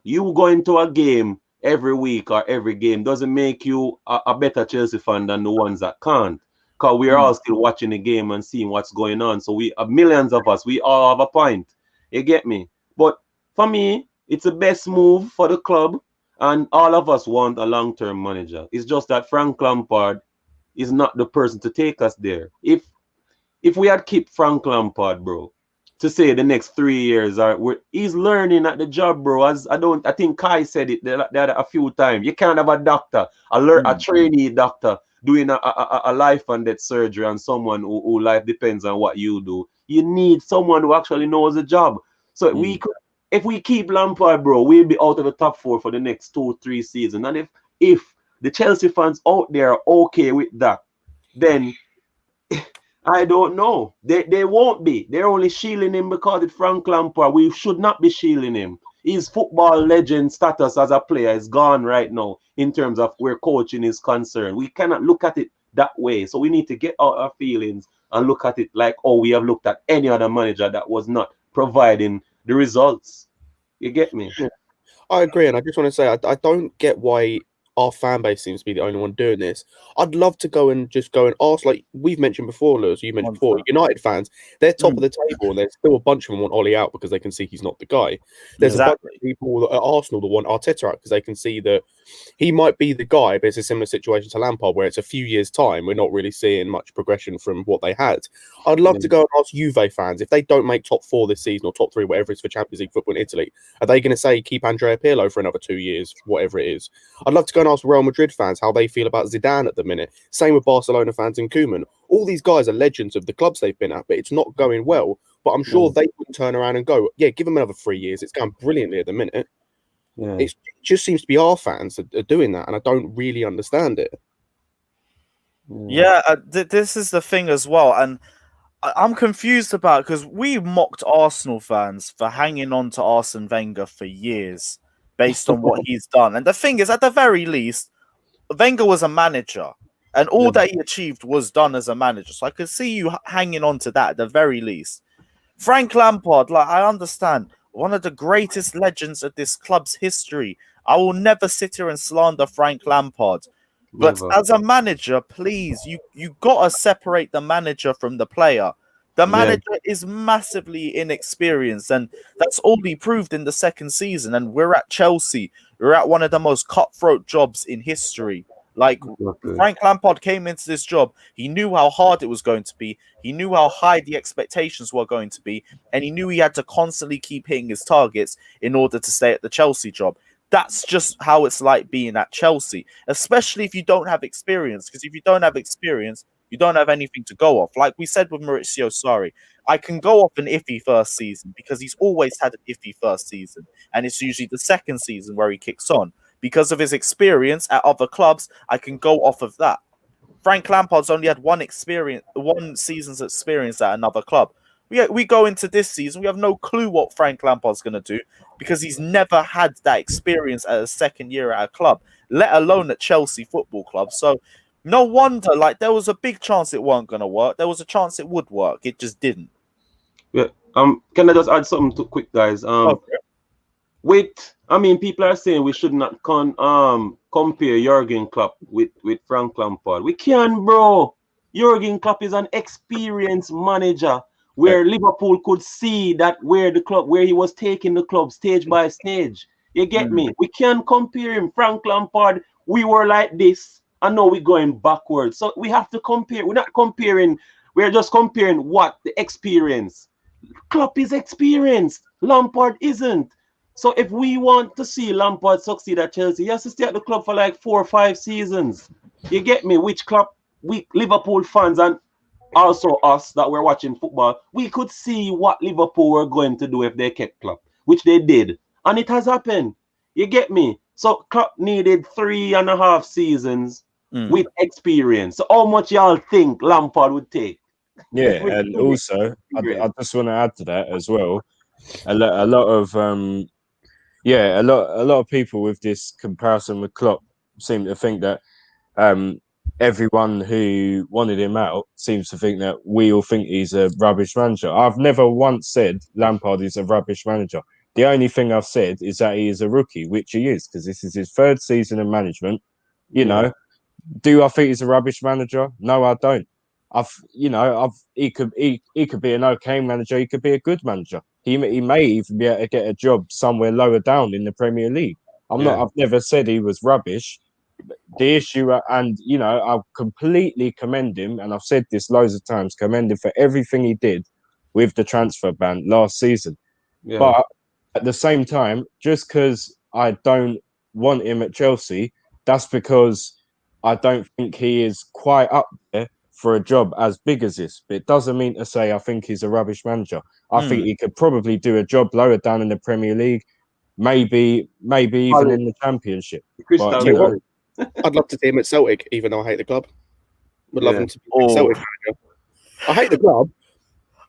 you go into a game every week or every game doesn't make you a better Chelsea fan than the ones that can't. Because we're all still watching the game and seeing what's going on. So we millions of us, we all have a point. You get me? But for me, it's the best move for the club, and all of us want a long-term manager. It's just that Frank Lampard is not the person to take us there. If we had kept Frank Lampard, bro, to say the next 3 years, he's learning at the job, bro. I think Kai said it there a few times. You can't have a doctor, a trainee doctor doing a life and death surgery on someone who life depends on what you do. You need someone who actually knows the job. So if we keep Lampard, bro, we'll be out of the top 4 for the next 2-3 seasons. And if the Chelsea fans out there are okay with that, then I don't know. They won't be. They're only shielding him because it's Frank Lampard. We should not be shielding him. His football legend status as a player is gone right now in terms of where coaching is concerned. We cannot look at it that way. So we need to get out our feelings and look at it like, oh, we have looked at any other manager that was not providing the results. You get me? I agree, and I just want to say I don't get why our fan base seems to be the only one doing this. I'd love to go and ask, like we've mentioned before, Lewis, you mentioned before, United fans, they're top of the table, and there's still a bunch of them want Ollie out because they can see he's not the guy. There's a bunch of people at Arsenal that want Arteta out because they can see that he might be the guy, but it's a similar situation to Lampard where it's a few years' time. We're not really seeing much progression from what they had. I'd love to go and ask Juve fans, if they don't make top 4 this season or top 3, whatever it is for Champions League football in Italy, are they going to say keep Andrea Pirlo for another 2 years, whatever it is? I'd love to go and ask Real Madrid fans how they feel about Zidane at the minute. Same with Barcelona fans and Koeman. All these guys are legends of the clubs they've been at, but it's not going well. But I'm sure they wouldn't turn around and go, yeah, give them another 3 years. It's going brilliantly at the minute. Yeah. It just seems to be our fans that are doing that, and I don't really understand it. Yeah, this is the thing as well, and I'm confused about, because we mocked Arsenal fans for hanging on to Arsene Wenger for years based on what he's done. And the thing is, at the very least, Wenger was a manager, and all that he achieved was done as a manager. So I could see you hanging on to that at the very least. Frank Lampard, like, I understand, one of the greatest legends of this club's history. I will never sit here and slander Frank Lampard. But as a manager, please, you got to separate the manager from the player. The manager is massively inexperienced, and that's all he proved in the second season. And we're at Chelsea. We're at one of the most cutthroat jobs in history. Like, Frank Lampard came into this job. He knew how hard it was going to be. He knew how high the expectations were going to be. And he knew he had to constantly keep hitting his targets in order to stay at the Chelsea job. That's just how it's like being at Chelsea, especially if you don't have experience. Because if you don't have experience, you don't have anything to go off. Like we said with Maurizio Sarri, I can go off an iffy first season because he's always had an iffy first season. And it's usually the second season where he kicks on. Because of his experience at other clubs, I can go off of that. Frank Lampard's only had one season's experience at another club. We go into this season, we have no clue what Frank Lampard's going to do because he's never had that experience at a second year at a club, let alone at Chelsea Football Club. So no wonder, like, there was a big chance it weren't going to work. There was a chance it would work. It just didn't. Yeah. Can I just add something quick, guys? People are saying we should not compare Jurgen Klopp with Frank Lampard. We can, bro. Jurgen Klopp is an experienced manager where Liverpool could see that where he was taking the club stage by stage. You get me? We can't compare him. Frank Lampard, we were like this, and now we're going backwards. So we have to compare. We're not comparing. We're just comparing what the experience. Klopp is experienced. Lampard isn't. So if we want to see Lampard succeed at Chelsea, he has to stay at the club for like 4 or 5 seasons. You get me? Which club we Liverpool fans and also us that were watching football, we could see what Liverpool were going to do if they kept Klopp, which they did. And it has happened. You get me? So Klopp needed 3.5 seasons with experience. So how much y'all think Lampard would take? Yeah, and also I just want to add to that as well. A lot of a lot of people with this comparison with Klopp seem to think that everyone who wanted him out seems to think that we all think he's a rubbish manager. I've never once said Lampard is a rubbish manager. The only thing I've said is that he is a rookie, which he is, because this is his 3rd season of management. You know, do I think he's a rubbish manager? No, I don't. He could be an okay manager. He could be a good manager. He may even be able to get a job somewhere lower down in the Premier League. I've never said he was rubbish. The issue, and I completely commend him, and I've said this loads of times, commend him for everything he did with the transfer ban last season. Yeah. But at the same time, just because I don't want him at Chelsea, that's because I don't think he is quite up there for a job as big as this. But it doesn't mean to say I think he's a rubbish manager. I think he could probably do a job lower down in the Premier League, maybe even in the Championship. But, I'd love to see him at Celtic, even though I hate the club. Would love him to be Celtic manager. I hate the club.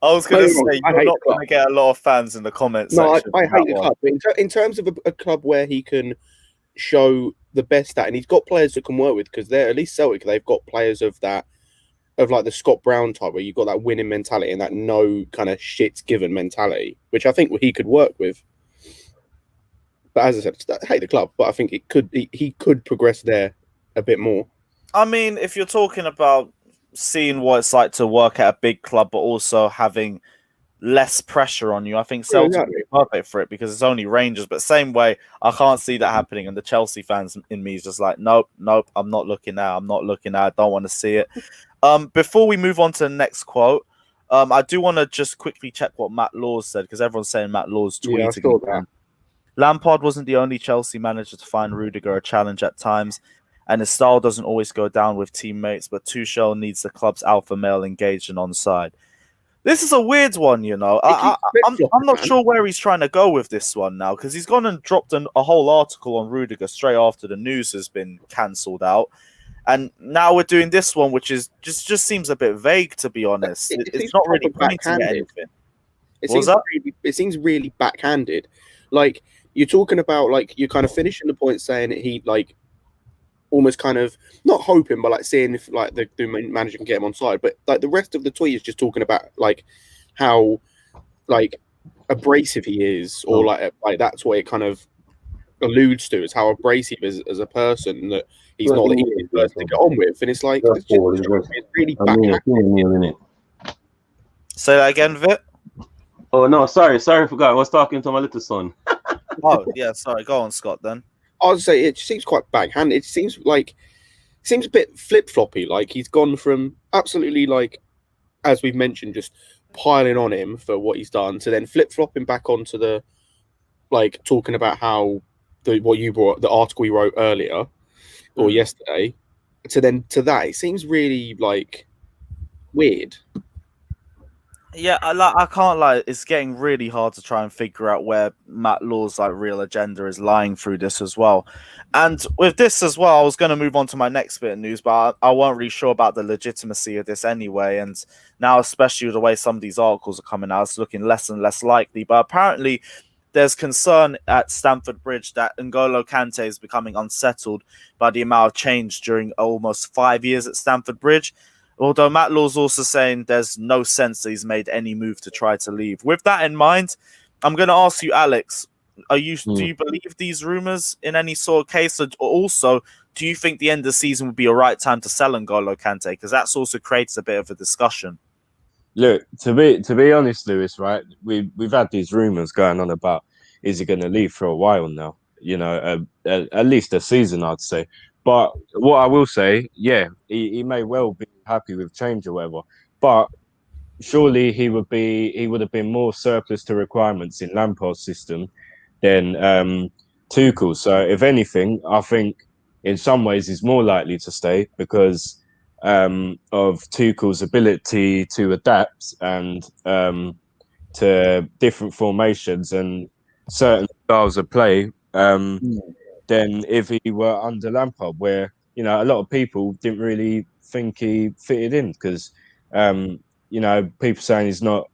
I was going to say, you're not going to get a lot of fans in the comments section. I hate the club. But in terms of a club where he can show the best at, and he's got players that can work with, because they're at least Celtic, they've got players of like the Scott Brown type, where you've got that winning mentality and that no kind of shit's given mentality, which I think he could work with. But as I said, I hate the club, but I think he could progress there a bit more. I mean, if you're talking about seeing what it's like to work at a big club, but also having less pressure on you, I think Celtic would be perfect for it, because it's only Rangers. But same way, I can't see that happening. And the Chelsea fans in me is just like, nope, I'm not looking at. I don't want to see it. Before we move on to the next quote, I do want to just quickly check what Matt Laws said, because everyone's saying Matt Laws tweeting. Yeah, Lampard wasn't the only Chelsea manager to find Rudiger a challenge at times, and his style doesn't always go down with teammates, but Tuchel needs the club's alpha male engaged and on side. This is a weird one, I'm not sure where he's trying to go with this one now, because he's gone and dropped a whole article on Rudiger straight after the news has been cancelled out. And now we're doing this one, which is just seems a bit vague, to be honest. It's not really pointing at anything. It seems really backhanded. Like, you're talking about, like, you're kind of finishing the point saying that he, like, almost kind of not hoping, but like seeing if like the manager can get him on side. But like the rest of the tweet is just talking about like how like abrasive he is, or like that's what it kind of alludes to, is how abrasive as a person, that he's not the easiest person to get on with. And it's like it's really backhanded. Say that again, Vit. Oh no, sorry, I forgot. I was talking to my little son. Oh yeah, sorry. Go on, Scott. Then I would say it seems quite backhanded. It seems a bit flip floppy. Like he's gone from absolutely, like, as we've mentioned, just piling on him for what he's done, to then flip flopping back onto the, like, talking about how what you brought, the article you wrote earlier or yesterday, to that. It seems really like weird. Yeah, I can't lie. It's getting really hard to try and figure out where Matt Law's like real agenda is lying through this as well. And with this as well, I was going to move on to my next bit of news, but I wasn't really sure about the legitimacy of this anyway. And now, especially with the way some of these articles are coming out, it's looking less and less likely. But apparently, there's concern at Stamford Bridge that N'Golo Kante is becoming unsettled by the amount of change during almost 5 years at Stamford Bridge. Although Matt Law's also saying there's no sense that he's made any move to try to leave. With that in mind, I'm going to ask you, Alex, do you believe these rumors in any sort of case? Or also, do you think the end of the season would be a right time to sell N'Golo Kante? Because that's also creates a bit of a discussion. Look, to be honest, Lewis, right? We've had these rumors going on about is he going to leave for a while now? You know, at least a season, I'd say. But what I will say, yeah, he may well be happy with change or whatever. But surely he would have been more surplus to requirements in Lampard's system than Tuchel. So if anything, I think in some ways he's more likely to stay because of Tuchel's ability to adapt and to different formations and certain styles of play than if he were under Lampard, where you know a lot of people didn't really think he fitted in because you know people saying he's not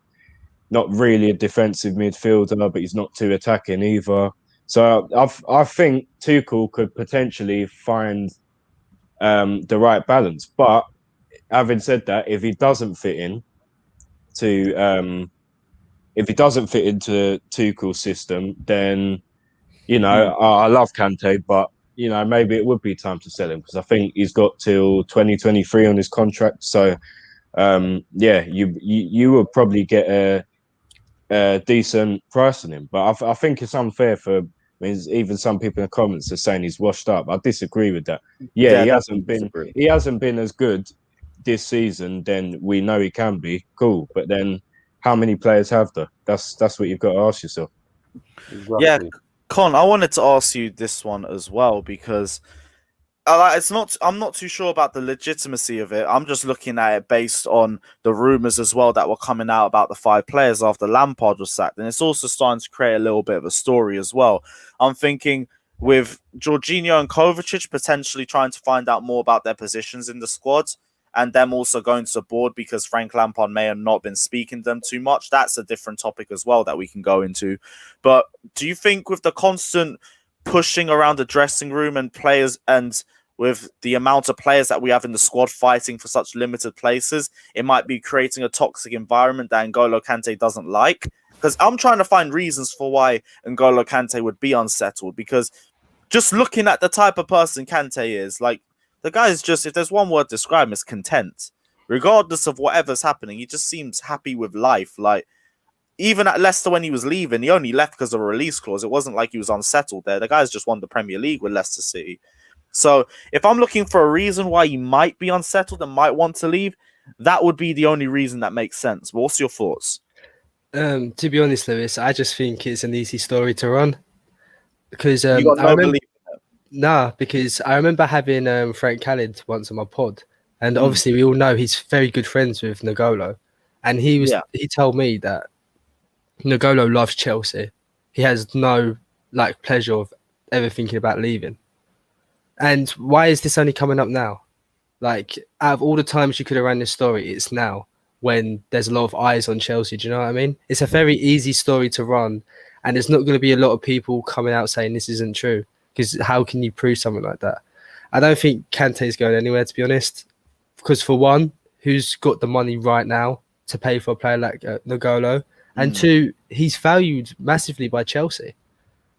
really a defensive midfielder, but he's not too attacking either. So I think Tuchel could potentially find the right balance. But having said that, if he doesn't fit in to if he doesn't fit into Tuchel's system, then you know I love Kante, but you know maybe it would be time to sell him because I think he's got till 2023 on his contract. So yeah, you would probably get a decent price on him. But I think it's unfair for. I mean, even some people in the comments are saying he's washed up. I disagree with that. Yeah, he hasn't been. disagree. He hasn't been as good this season. Then we know he can be cool. But then, how many players have there? That's what you've got to ask yourself. Exactly. Yeah, Con, I wanted to ask you this one as well because it's not. I'm not too sure about the legitimacy of it. I'm just looking at it based on the rumors as well that were coming out about the 5 players after Lampard was sacked, and it's also starting to create a little bit of a story as well. I'm thinking with Jorginho and Kovacic potentially trying to find out more about their positions in the squad, and them also going to the board because Frank Lampard may have not been speaking to them too much. That's a different topic as well that we can go into. But do you think with the constant pushing around the dressing room and players, and with the amount of players that we have in the squad fighting for such limited places, it might be creating a toxic environment that N'Golo Kante doesn't like? Because I'm trying to find reasons for why N'Golo Kante would be unsettled, because just looking at the type of person Kante is, like, the guy is just, if there's one word to describe him, is content. Regardless of whatever's happening, he just seems happy with life. Like, even at Leicester when he was leaving, he only left because of a release clause. It wasn't like he was unsettled there. The guy's just won the Premier League with Leicester City. So if I'm looking for a reason why he might be unsettled and might want to leave, that would be the only reason that makes sense. But what's your thoughts? To be honest, Lewis, I just think it's an easy story to run because You got no belief in it. Nah, because I remember having Frank Khalid once on my pod, and obviously we all know he's very good friends with N'Golo, and he told me that N'Golo loves Chelsea. He has no pleasure of ever thinking about leaving. And why is this only coming up now? Like, out of all the times you could have ran this story, it's now when there's a lot of eyes on Chelsea. Do you know what I mean? It's a very easy story to run, and there's not going to be a lot of people coming out saying this isn't true, because how can you prove something like that? I don't think Kante is going anywhere, to be honest, because for one, who's got the money right now to pay for a player like N'Golo? And two, he's valued massively by Chelsea,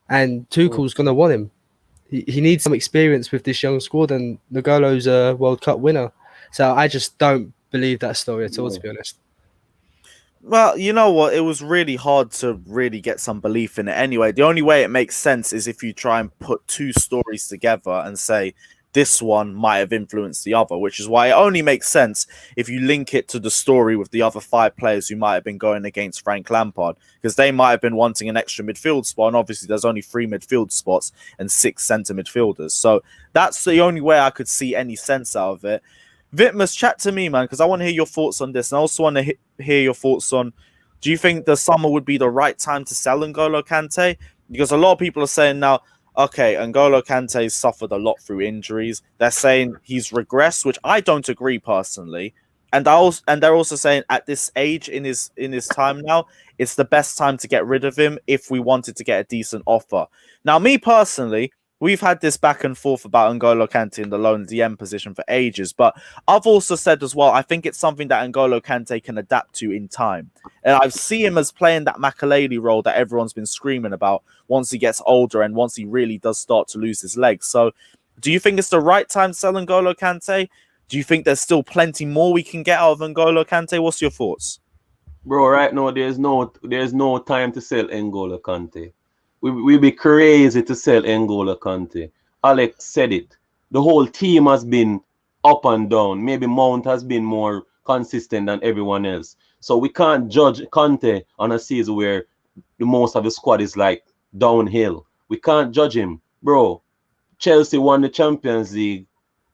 and Tuchel's going to want him. He needs some experience with this young squad, and N'Golo's a World Cup winner. So I just don't believe that story at all, to be honest. Well, you know what? It was really hard to really get some belief in it anyway. The only way it makes sense is if you try and put 2 stories together and say this one might have influenced the other, which is why it only makes sense if you link it to the story with the other 5 players who might have been going against Frank Lampard, because they might have been wanting an extra midfield spot, and obviously there's only 3 midfield spots and 6 centre midfielders. So that's the only way I could see any sense out of it. Vitmus, chat to me, man, because I want to hear your thoughts on this, and I also want to hear your thoughts on, do you think the summer would be the right time to sell N'Golo Kante? Because a lot of people are saying now, okay, N'Golo Kante suffered a lot through injuries. They're saying he's regressed, which I don't agree personally. And they're also saying at this age in his time now, it's the best time to get rid of him if we wanted to get a decent offer. Now, me personally, we've had this back and forth about N'Golo Kante in the lone DM position for ages, but I've also said as well, I think it's something that N'Golo Kante can adapt to in time. And I see him as playing that Makelele role that everyone's been screaming about once he gets older and once he really does start to lose his legs. So do you think it's the right time to sell N'Golo Kante? Do you think there's still plenty more we can get out of N'Golo Kante? What's your thoughts? Bro, right now there's no time to sell N'Golo Kante. We be crazy to sell N'Golo Kante. Alex said it. The whole team has been up and down. Maybe Mount has been more consistent than everyone else. So we can't judge Kante on a season where the most of the squad is like downhill. We can't judge him. Bro, Chelsea won the Champions League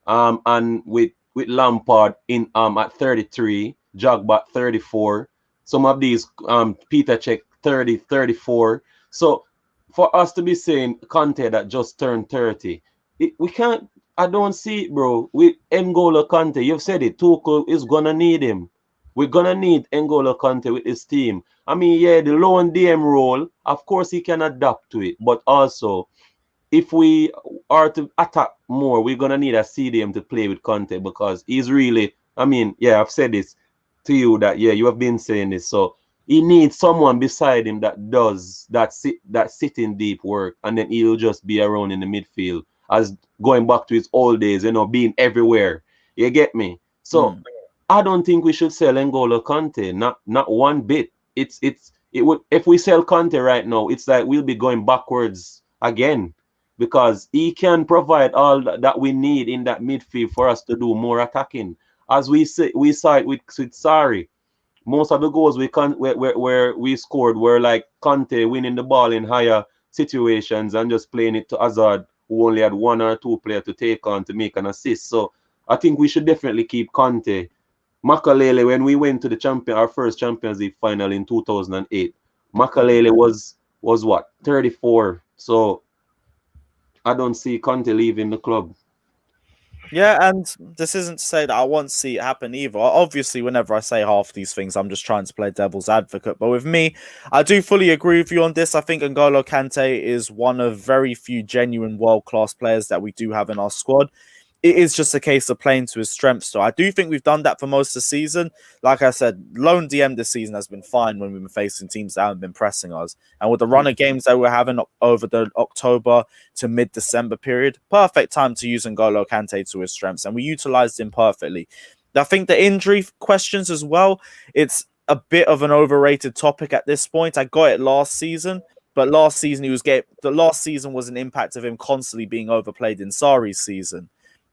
and with Lampard in at 33, Jogba 34. Some of these Peter Cech 30, 34. So for us to be saying Conte that just turned 30, we can't. I don't see it, bro. With N'Golo Kante, you've said it. Tuchel is gonna need him. We're gonna need N'Golo Kante with his team. I mean, yeah, the lone DM role, of course, he can adapt to it, but also if we are to attack more, we're gonna need a CDM to play with Conte because he's really. I mean, yeah, I've said this to you that yeah, you have been saying this. So he needs someone beside him that does that sitting deep work, and then he'll just be around in the midfield as going back to his old days, being everywhere. You get me? So I don't think we should sell N'Golo Kante, not one bit. It would if we sell Conte right now, it's like we'll be going backwards again because he can provide all that we need in that midfield for us to do more attacking. As we saw it with Sari. Most of the goals where we scored were like Conte winning the ball in higher situations and just playing it to Hazard, who only had one or two players to take on to make an assist. So I think we should definitely keep Conte. Makalele, when we went to our first Champions League final in 2008, Makalele was what 34. So I don't see Conte leaving the club. Yeah, and this isn't to say that I want to see it happen either. Obviously, whenever I say half these things, I'm just trying to play devil's advocate. But with me, I do fully agree with you on this. I think N'Golo Kante is one of very few genuine world-class players that we do have in our squad. It is just a case of playing to his strengths. So I do think we've done that for most of the season. Like I said, lone DM this season has been fine when we've been facing teams that haven't been pressing us. And with the run of games that we're having over the October to mid-December period, perfect time to use N'Golo Kante to his strengths. And we utilized him perfectly. I think the injury questions as well, it's a bit of an overrated topic at this point. I got it last season. But last season the last season was an impact of him constantly being overplayed in Sarri's season.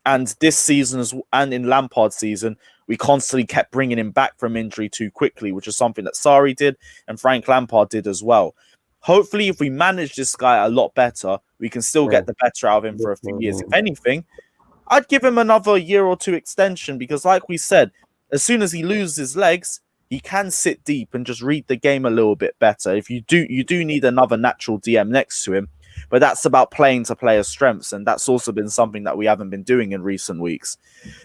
And this season, and in Lampard's season, we constantly kept bringing him back from injury too quickly, which is something that Sarri did and Frank Lampard did as well. Hopefully, if we manage this guy a lot better, we can still get the better out of him for a few years. If anything, I'd give him another year or two extension because, like we said, as soon as he loses his legs, he can sit deep and just read the game a little bit better. If you do need another natural DM next to him. But that's about playing to players' strengths, and that's also been something that we haven't been doing in recent weeks.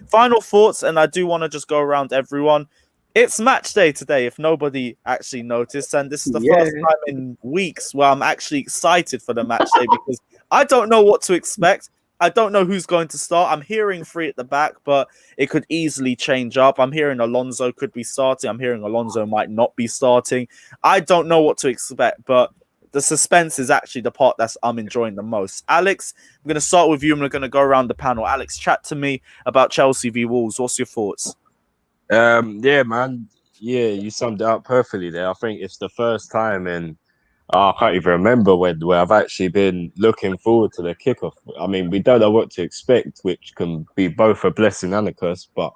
Final thoughts, and I do want to just go around everyone. It's match day today, if nobody actually noticed, and this is the first time in weeks where I'm actually excited for the match day because I don't know what to expect. I don't know who's going to start. I'm hearing three at the back, but it could easily change up. I'm hearing Alonso could be starting. I'm hearing Alonso might not be starting. I don't know what to expect, but the suspense is actually the part I'm enjoying the most. Alex, I'm going to start with you and we're going to go around the panel. Alex, chat to me about Chelsea v Wolves. What's your thoughts? Yeah, man. Yeah, you summed it up perfectly there. I think it's the first time in I can't even remember where I've actually been looking forward to the kickoff. I mean, we don't know what to expect, which can be both a blessing and a curse. But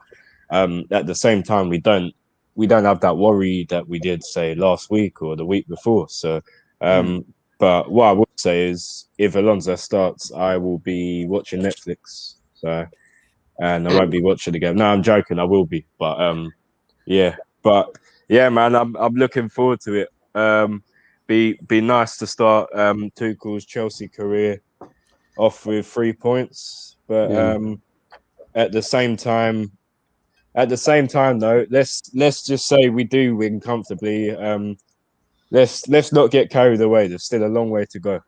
at the same time, we don't have that worry that we did say last week or the week before. So, but what I would say is, if Alonso starts, I will be watching Netflix. So, and I won't be watching the game. No, I'm joking. I will be, but yeah, man, I'm looking forward to it. Be nice to start Tuchel's Chelsea career off with 3 points, but at the same time though, let's just say we do win comfortably. Let's not get carried away. There's still a long way to go.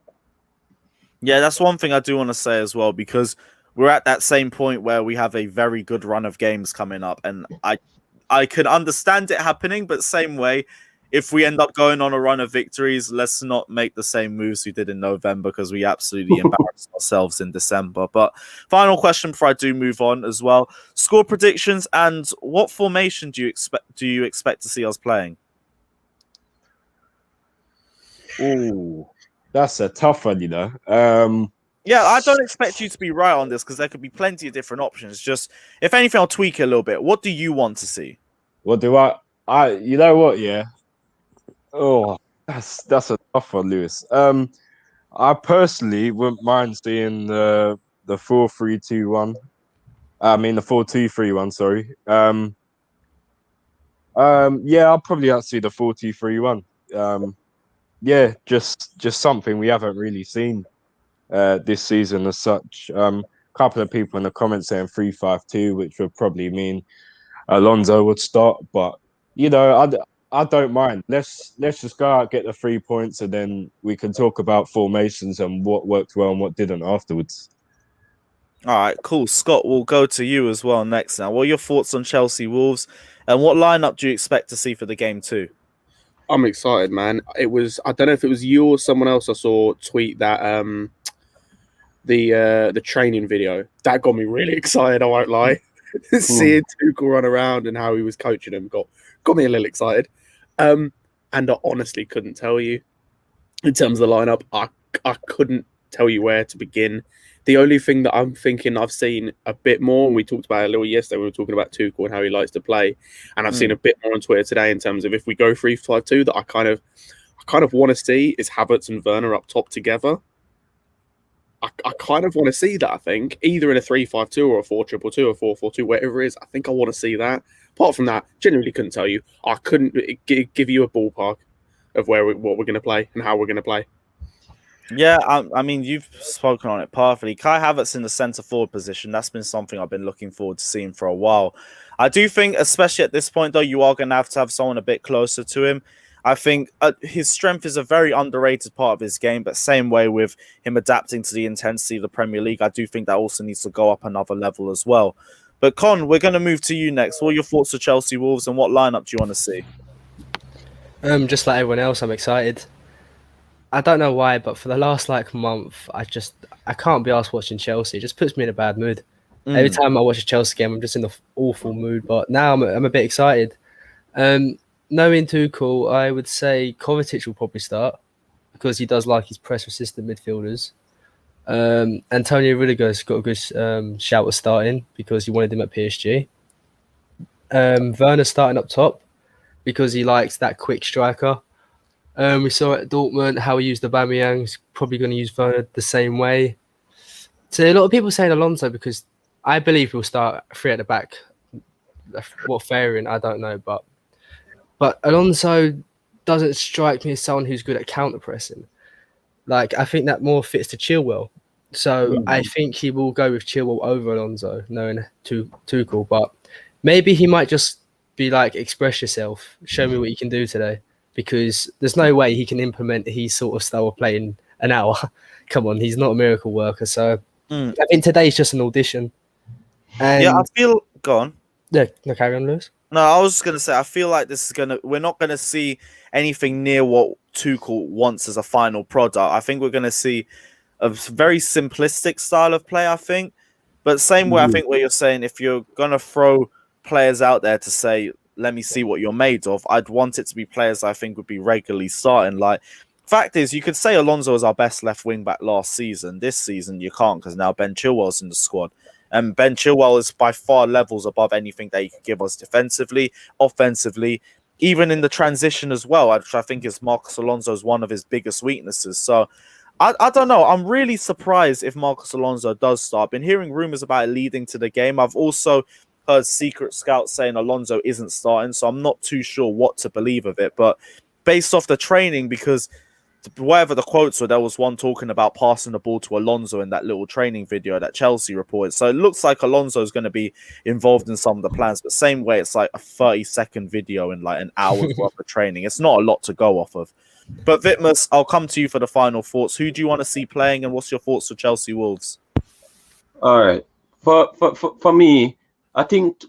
Yeah, that's one thing I do want to say as well, because we're at that same point where we have a very good run of games coming up, and I could understand it happening, but same way, if we end up going on a run of victories, let's not make the same moves we did in November because we absolutely embarrassed ourselves in December. But final question before I do move on as well: score predictions and what formation do you expect to see us playing? Ooh, that's a tough one, you know. Yeah, I don't expect you to be right on this because there could be plenty of different options. Just if anything, I'll tweak it a little bit. What do you want to see? What do I you know what, yeah. Oh, that's a tough one, Lewis. I personally wouldn't mind seeing the 4-3-2-1. I mean the 4-2-3-1, sorry. Yeah, I'll probably have to see the 4-2-3-1. Yeah, just something we haven't really seen this season as such. Couple of people in the comments saying 3-5-2, which would probably mean Alonso would start, but you know, I don't mind. Let's just go out, get the 3 points, and then we can talk about formations and what worked well and what didn't afterwards. All right, cool. Scott, we'll go to you as well next now. What are your thoughts on Chelsea Wolves and what lineup do you expect to see for the game too? I'm excited, man. It was, I don't know if it was you or someone else I saw tweet that the training video. That got me really excited, I won't lie. Seeing Tuchel run around and how he was coaching him got me a little excited. And I honestly couldn't tell you in terms of the lineup. I couldn't tell you where to begin. The only thing that I'm thinking I've seen a bit more, and we talked about it a little yesterday, we were talking about Tuchel and how he likes to play, and I've seen a bit more on Twitter today in terms of if we go 3-5-2, that I kind of want to see is Havertz and Werner up top together. I kind of want to see that, I think, either in a 3-5-2 or a 4-2-2 or 4-4-2, whatever it is. I think I want to see that. Apart from that, genuinely couldn't tell you. I couldn't give you a ballpark of what we're going to play and how we're going to play. Yeah, I mean, you've spoken on it perfectly. Kai Havertz in the centre forward position, that's been something I've been looking forward to seeing for a while. I do think, especially at this point, though, you are going to have someone a bit closer to him. I think his strength is a very underrated part of his game, but same way with him adapting to the intensity of the Premier League, I do think that also needs to go up another level as well. But Con, we're going to move to you next. What are your thoughts of Chelsea Wolves and what lineup do you want to see? Just like everyone else, I'm excited. I don't know why, but for the last month, I can't be asked watching Chelsea. It just puts me in a bad mood. Every time I watch a Chelsea game, I'm just in an awful mood. But now I'm a bit excited. Knowing Tuchel, I would say Kovacic will probably start because he does like his press-resistant midfielders. Antonio Rudiger's got a good shout at starting because he wanted him at PSG. Werner starting up top because he likes that quick striker. We saw at Dortmund how he used Aubameyang. He's probably going to use Werner the same way. So a lot of people saying Alonso because I believe he'll start 3 at the back. What fairing, I don't know, but Alonso doesn't strike me as someone who's good at counter pressing. I think that more fits to Chilwell. So I think he will go with Chilwell over Alonso, knowing Tuchel. But maybe he might just be express yourself, show me what you can do today. Because there's no way he can implement his sort of style of play in an hour. Come on, he's not a miracle worker. So I think today's just an audition. And yeah, I feel... Go on. Yeah, no, carry on, Lewis. No, I was just going to say, I feel like we're not going to see anything near what Tuchel wants as a final product. I think we're going to see a very simplistic style of play, I think. But same way, I think what you're saying, if you're going to throw players out there to say, let me see what you're made of, I'd want it to be players I think would be regularly starting. Fact is, you could say Alonso was our best left wing back last season. This season, you can't because now Ben Chilwell's in the squad. And Ben Chilwell is by far levels above anything that he could give us defensively, offensively, even in the transition as well, which I think is Marcos Alonso's one of his biggest weaknesses. So I don't know. I'm really surprised if Marcos Alonso does start. I've been hearing rumors about it leading to the game. I've also heard secret scouts saying Alonso isn't starting, so I'm not too sure what to believe of it. But based off the training, because whatever the quotes were, there was one talking about passing the ball to Alonso in that little training video that Chelsea reported. So it looks like Alonso is going to be involved in some of the plans, but same way, it's like a 30-second video in an hour's worth of training. It's not a lot to go off of. But Vitmus, I'll come to you for the final thoughts. Who do you want to see playing, and what's your thoughts for Chelsea Wolves? All right. For me, I think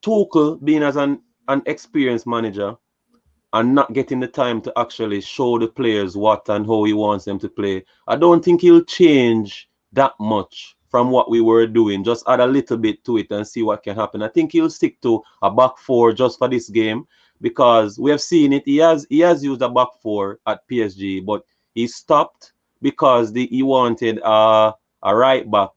Tuchel, being as an experienced manager and not getting the time to actually show the players what and how he wants them to play, I don't think he'll change that much from what we were doing. Just add a little bit to it and see what can happen. I think he'll stick to a back 4 just for this game because we have seen it. He has used a back four at PSG, but he stopped because he wanted a right back,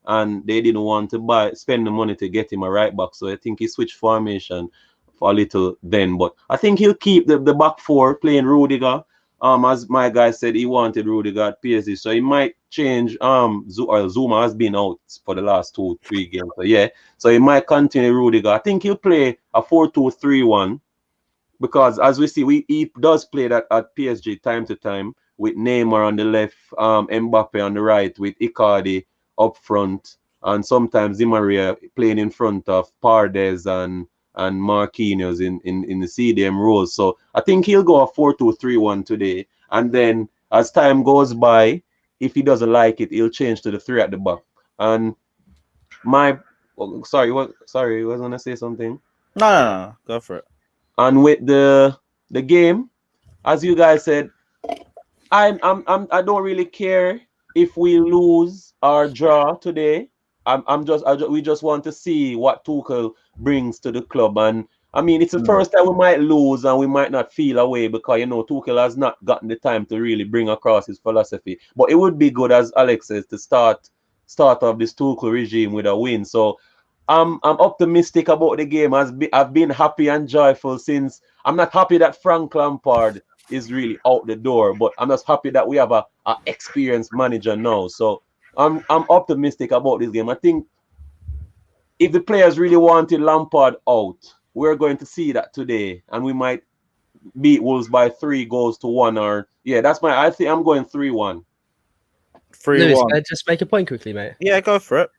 and they didn't want to spend the money to get him a right back. So I think he switched formation for a little then. But I think he'll keep the back four playing Rudiger. As my guy said, he wanted Rudiger at PSG, so he might change. Zuma has been out for the last 2-3 games, so yeah. So he might continue Rudiger. I think he'll play a 4-2-3-1 because, as we see, he does play that at PSG time to time with Neymar on the left, Mbappe on the right, with Icardi up front, and sometimes Di Maria playing in front of Pardes and Marquinhos in the CDM roles. So I think he'll go a 4-2-3-1 today. And then as time goes by, if he doesn't like it, he'll change to the three at the back. And sorry, you was gonna say something? No, go for it. And with the game, as you guys said, I don't really care if we lose or draw today. We just want to see what Tuchel brings to the club. And I mean, it's the first time we might lose and we might not feel away because, Tuchel has not gotten the time to really bring across his philosophy. But it would be good, as Alex says, to start off this Tuchel regime with a win. So I'm optimistic about the game. I've been happy and joyful since. I'm not happy that Frank Lampard is really out the door, but I'm just happy that we have a experienced manager now. So I'm optimistic about this game. I think if the players really wanted Lampard out, we're going to see that today, and we might beat Wolves by 3-1. Or I think I'm going 3-1. 3-1. Lewis, can I just make a point quickly, mate? Yeah, go for it.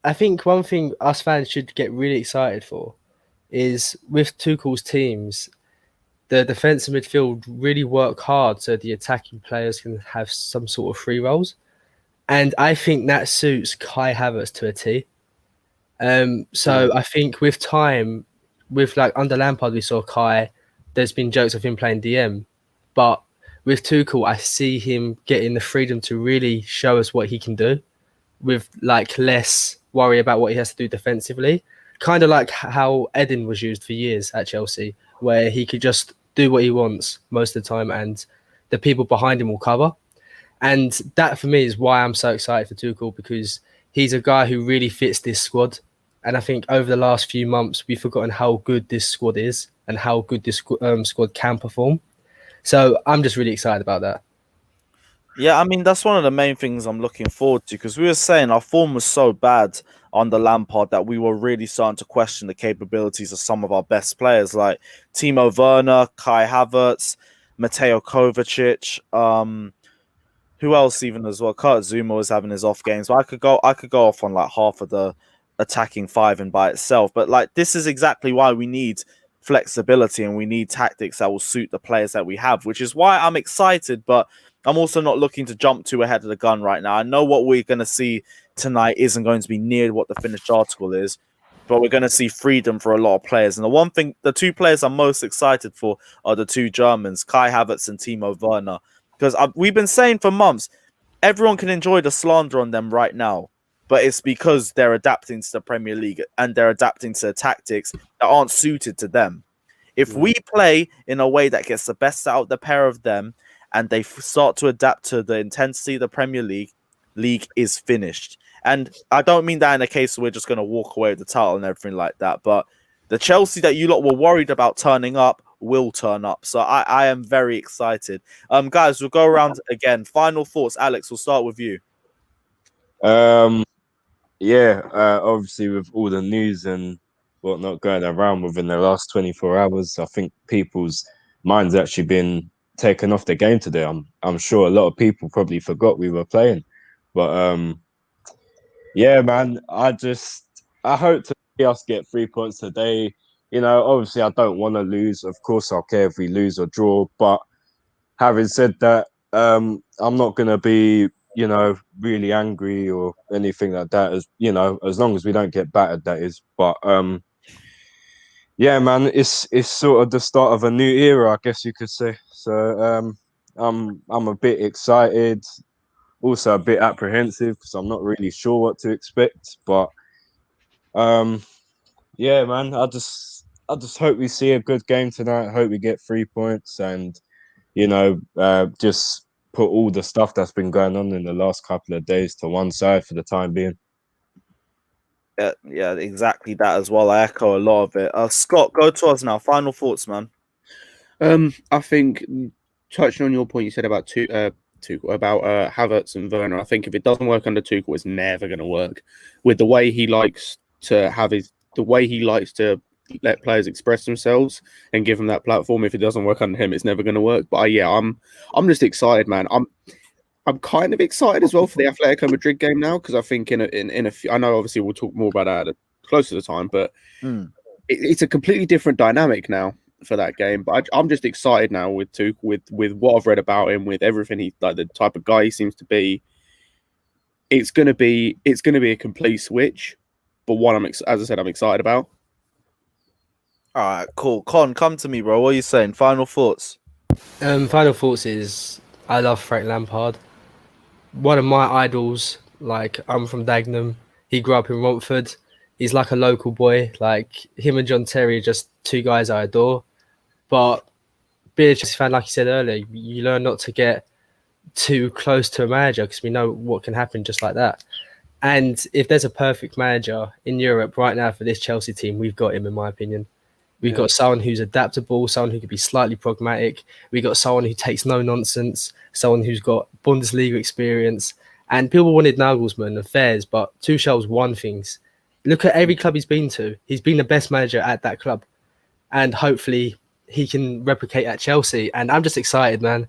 I think one thing us fans should get really excited for is with Tuchel's teams, the defensive midfield really work hard so the attacking players can have some sort of free rolls. And I think that suits Kai Havertz to a T. So I think with time, under Lampard, we saw Kai, there's been jokes of him playing DM. But with Tuchel, I see him getting the freedom to really show us what he can do with less worry about what he has to do defensively. Kind of like how Eden was used for years at Chelsea, where he could just do what he wants most of the time and the people behind him will cover. And that for me is why I'm so excited for Tuchel, because he's a guy who really fits this squad. And I think over the last few months, we've forgotten how good this squad is and how good this squad can perform. So I'm just really excited about that. Yeah, I mean, that's one of the main things I'm looking forward to, because we were saying our form was so bad under Lampard that we were really starting to question the capabilities of some of our best players like Timo Werner, Kai Havertz, Mateo Kovacic, who else even as well? Kurt Zuma was having his off games. So I could go off on half of the attacking five and by itself. But this is exactly why we need flexibility and we need tactics that will suit the players that we have, which is why I'm excited, but I'm also not looking to jump too ahead of the gun right now. I know what we're going to see tonight isn't going to be near what the finished article is, but we're going to see freedom for a lot of players. And the two players I'm most excited for are the two Germans, Kai Havertz and Timo Werner. Because we've been saying for months, everyone can enjoy the slander on them right now, but it's because they're adapting to the Premier League and they're adapting to tactics that aren't suited to them. If we play in a way that gets the best out of the pair of them and they start to adapt to the intensity of the Premier League is finished. And I don't mean that in a case where we're just going to walk away with the title and everything like that, but the Chelsea that you lot were worried about turning up will turn up. So I am very excited. Guys, we'll go around again. Final thoughts. Alex, we'll start with you. Obviously with all the news and whatnot going around within the last 24 hours, I think people's minds actually been taken off the game today. I'm sure a lot of people probably forgot we were playing. But yeah, man, I hope to see us get 3 points today. Obviously I don't want to lose. Of course I'll care if we lose or draw, but having said that, I'm not gonna be, really angry or anything like that, as long as we don't get battered, that is. But yeah, man, it's sort of the start of a new era, I guess you could say. So I'm a bit excited, also a bit apprehensive because I'm not really sure what to expect. But yeah, man, I just hope we see a good game tonight. Hope we get 3 points and, just put all the stuff that's been going on in the last couple of days to one side for the time being. Yeah, exactly that as well. I echo a lot of it. Scott, go to us now. Final thoughts, man. I think touching on your point you said about Havertz and Werner, I think if it doesn't work under Tuchel, it's never going to work. With the way he likes to let players express themselves and give them that platform, if it doesn't work under him, it's never going to work. But I'm just excited, man. I'm kind of excited as well for the Atletico Madrid game now because I think in a few, I know obviously we'll talk more about that closer to the time, but it's a completely different dynamic now for that game. But I'm just excited now with Tuchel, with what I've read about him, with everything he like, the type of guy he seems to be. It's gonna be a complete switch, but one as I said, I'm excited about. All right, cool. Con, come to me, bro. What are you saying? Final thoughts. Final thoughts is I love Frank Lampard. One of my idols. Like, I'm from Dagenham. He grew up in Romford. He's like a local boy. Like, him and John Terry are just two guys I adore. But being a Chelsea fan, like you said earlier, you learn not to get too close to a manager because we know what can happen just like that. And if there's a perfect manager in Europe right now for this Chelsea team, we've got him, in my opinion. We've got someone who's adaptable, someone who can be slightly pragmatic. We've got someone who takes no nonsense, someone who's got Bundesliga experience. And people wanted Nagelsmann and Fairs, but Tuchel's won things. Look at every club he's been to. He's been the best manager at that club. And hopefully he can replicate at Chelsea. And I'm just excited, man.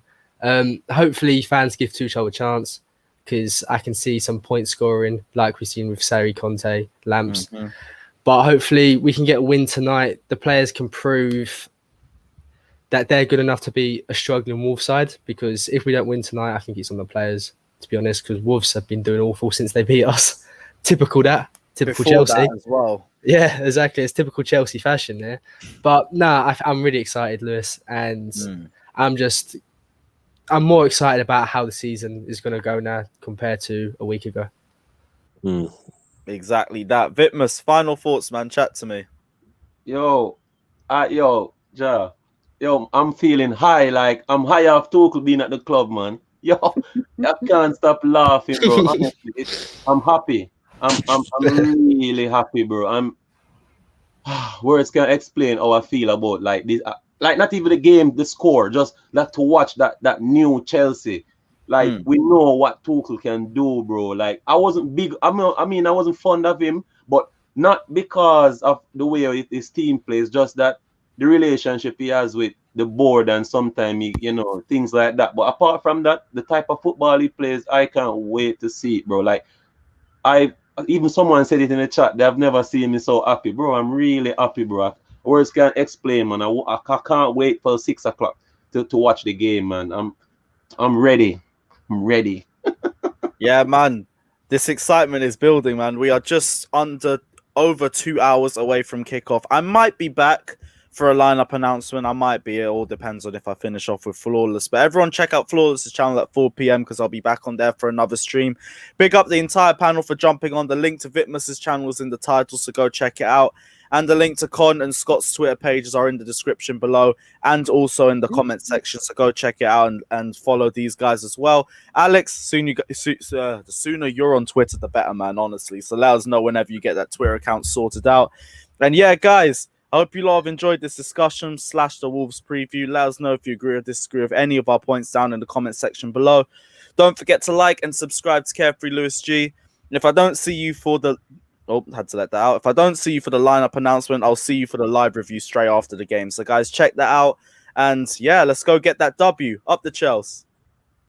Hopefully fans give Tuchel a chance because I can see some point scoring like we've seen with Sarri, Conte, Lamps. Mm-hmm. But hopefully we can get a win tonight. The players can prove that they're good enough to be a struggling Wolves side, because if we don't win tonight, I think it's on the players, to be honest, because Wolves have been doing awful since they beat us. Typical Before Chelsea. That as well. Yeah, exactly. It's typical Chelsea fashion there. But I'm really excited, Lewis, and I'm more excited about how the season is going to go now compared to a week ago. Exactly that. Vitmus, final thoughts, man. Chat to me. Yo, I'm feeling high. Like, I'm high off Tuchel being at the club, man. Yo, I can't stop laughing, bro. Honestly, I'm happy. I'm really happy, bro. Words can't explain how I feel about like this. Like, not even the game, the score, just like to watch that new Chelsea. Like, we know what Tuchel can do, bro. Like, I wasn't big. I wasn't fond of him, but not because of the way his team plays. Just that the relationship he has with the board and sometimes things like that. But apart from that, the type of football he plays, I can't wait to see it, bro. Like, even someone said it in the chat. They have never seen me so happy, bro. I'm really happy, bro. Words can't explain, man. I can't wait for 6 o'clock to watch the game, man. I'm ready. I'm ready. Yeah, man. This excitement is building, man. We are just over 2 hours away from kickoff. I might be back for a lineup announcement. I might be. It all depends on if I finish off with Flawless. But everyone check out Flawless' channel at 4 p.m. because I'll be back on there for another stream. Big up the entire panel for jumping on. The link to Vitmus' channel is in the title, so go check it out. And the link to Con and Scott's Twitter pages are in the description below and also in the comment section. So go check it out and follow these guys as well. Alex, the sooner you're on Twitter, the better, man, honestly. So let us know whenever you get that Twitter account sorted out. And yeah, guys, I hope you all have enjoyed this discussion / the Wolves preview. Let us know if you agree or disagree with any of our points down in the comment section below. Don't forget to like and subscribe to Carefree Lewis G. And if I don't see you for the... Oh, had to let that out. If I don't see you for the lineup announcement, I'll see you for the live review straight after the game. So, guys, check that out. And, yeah, let's go get that W. Up the Chelsea.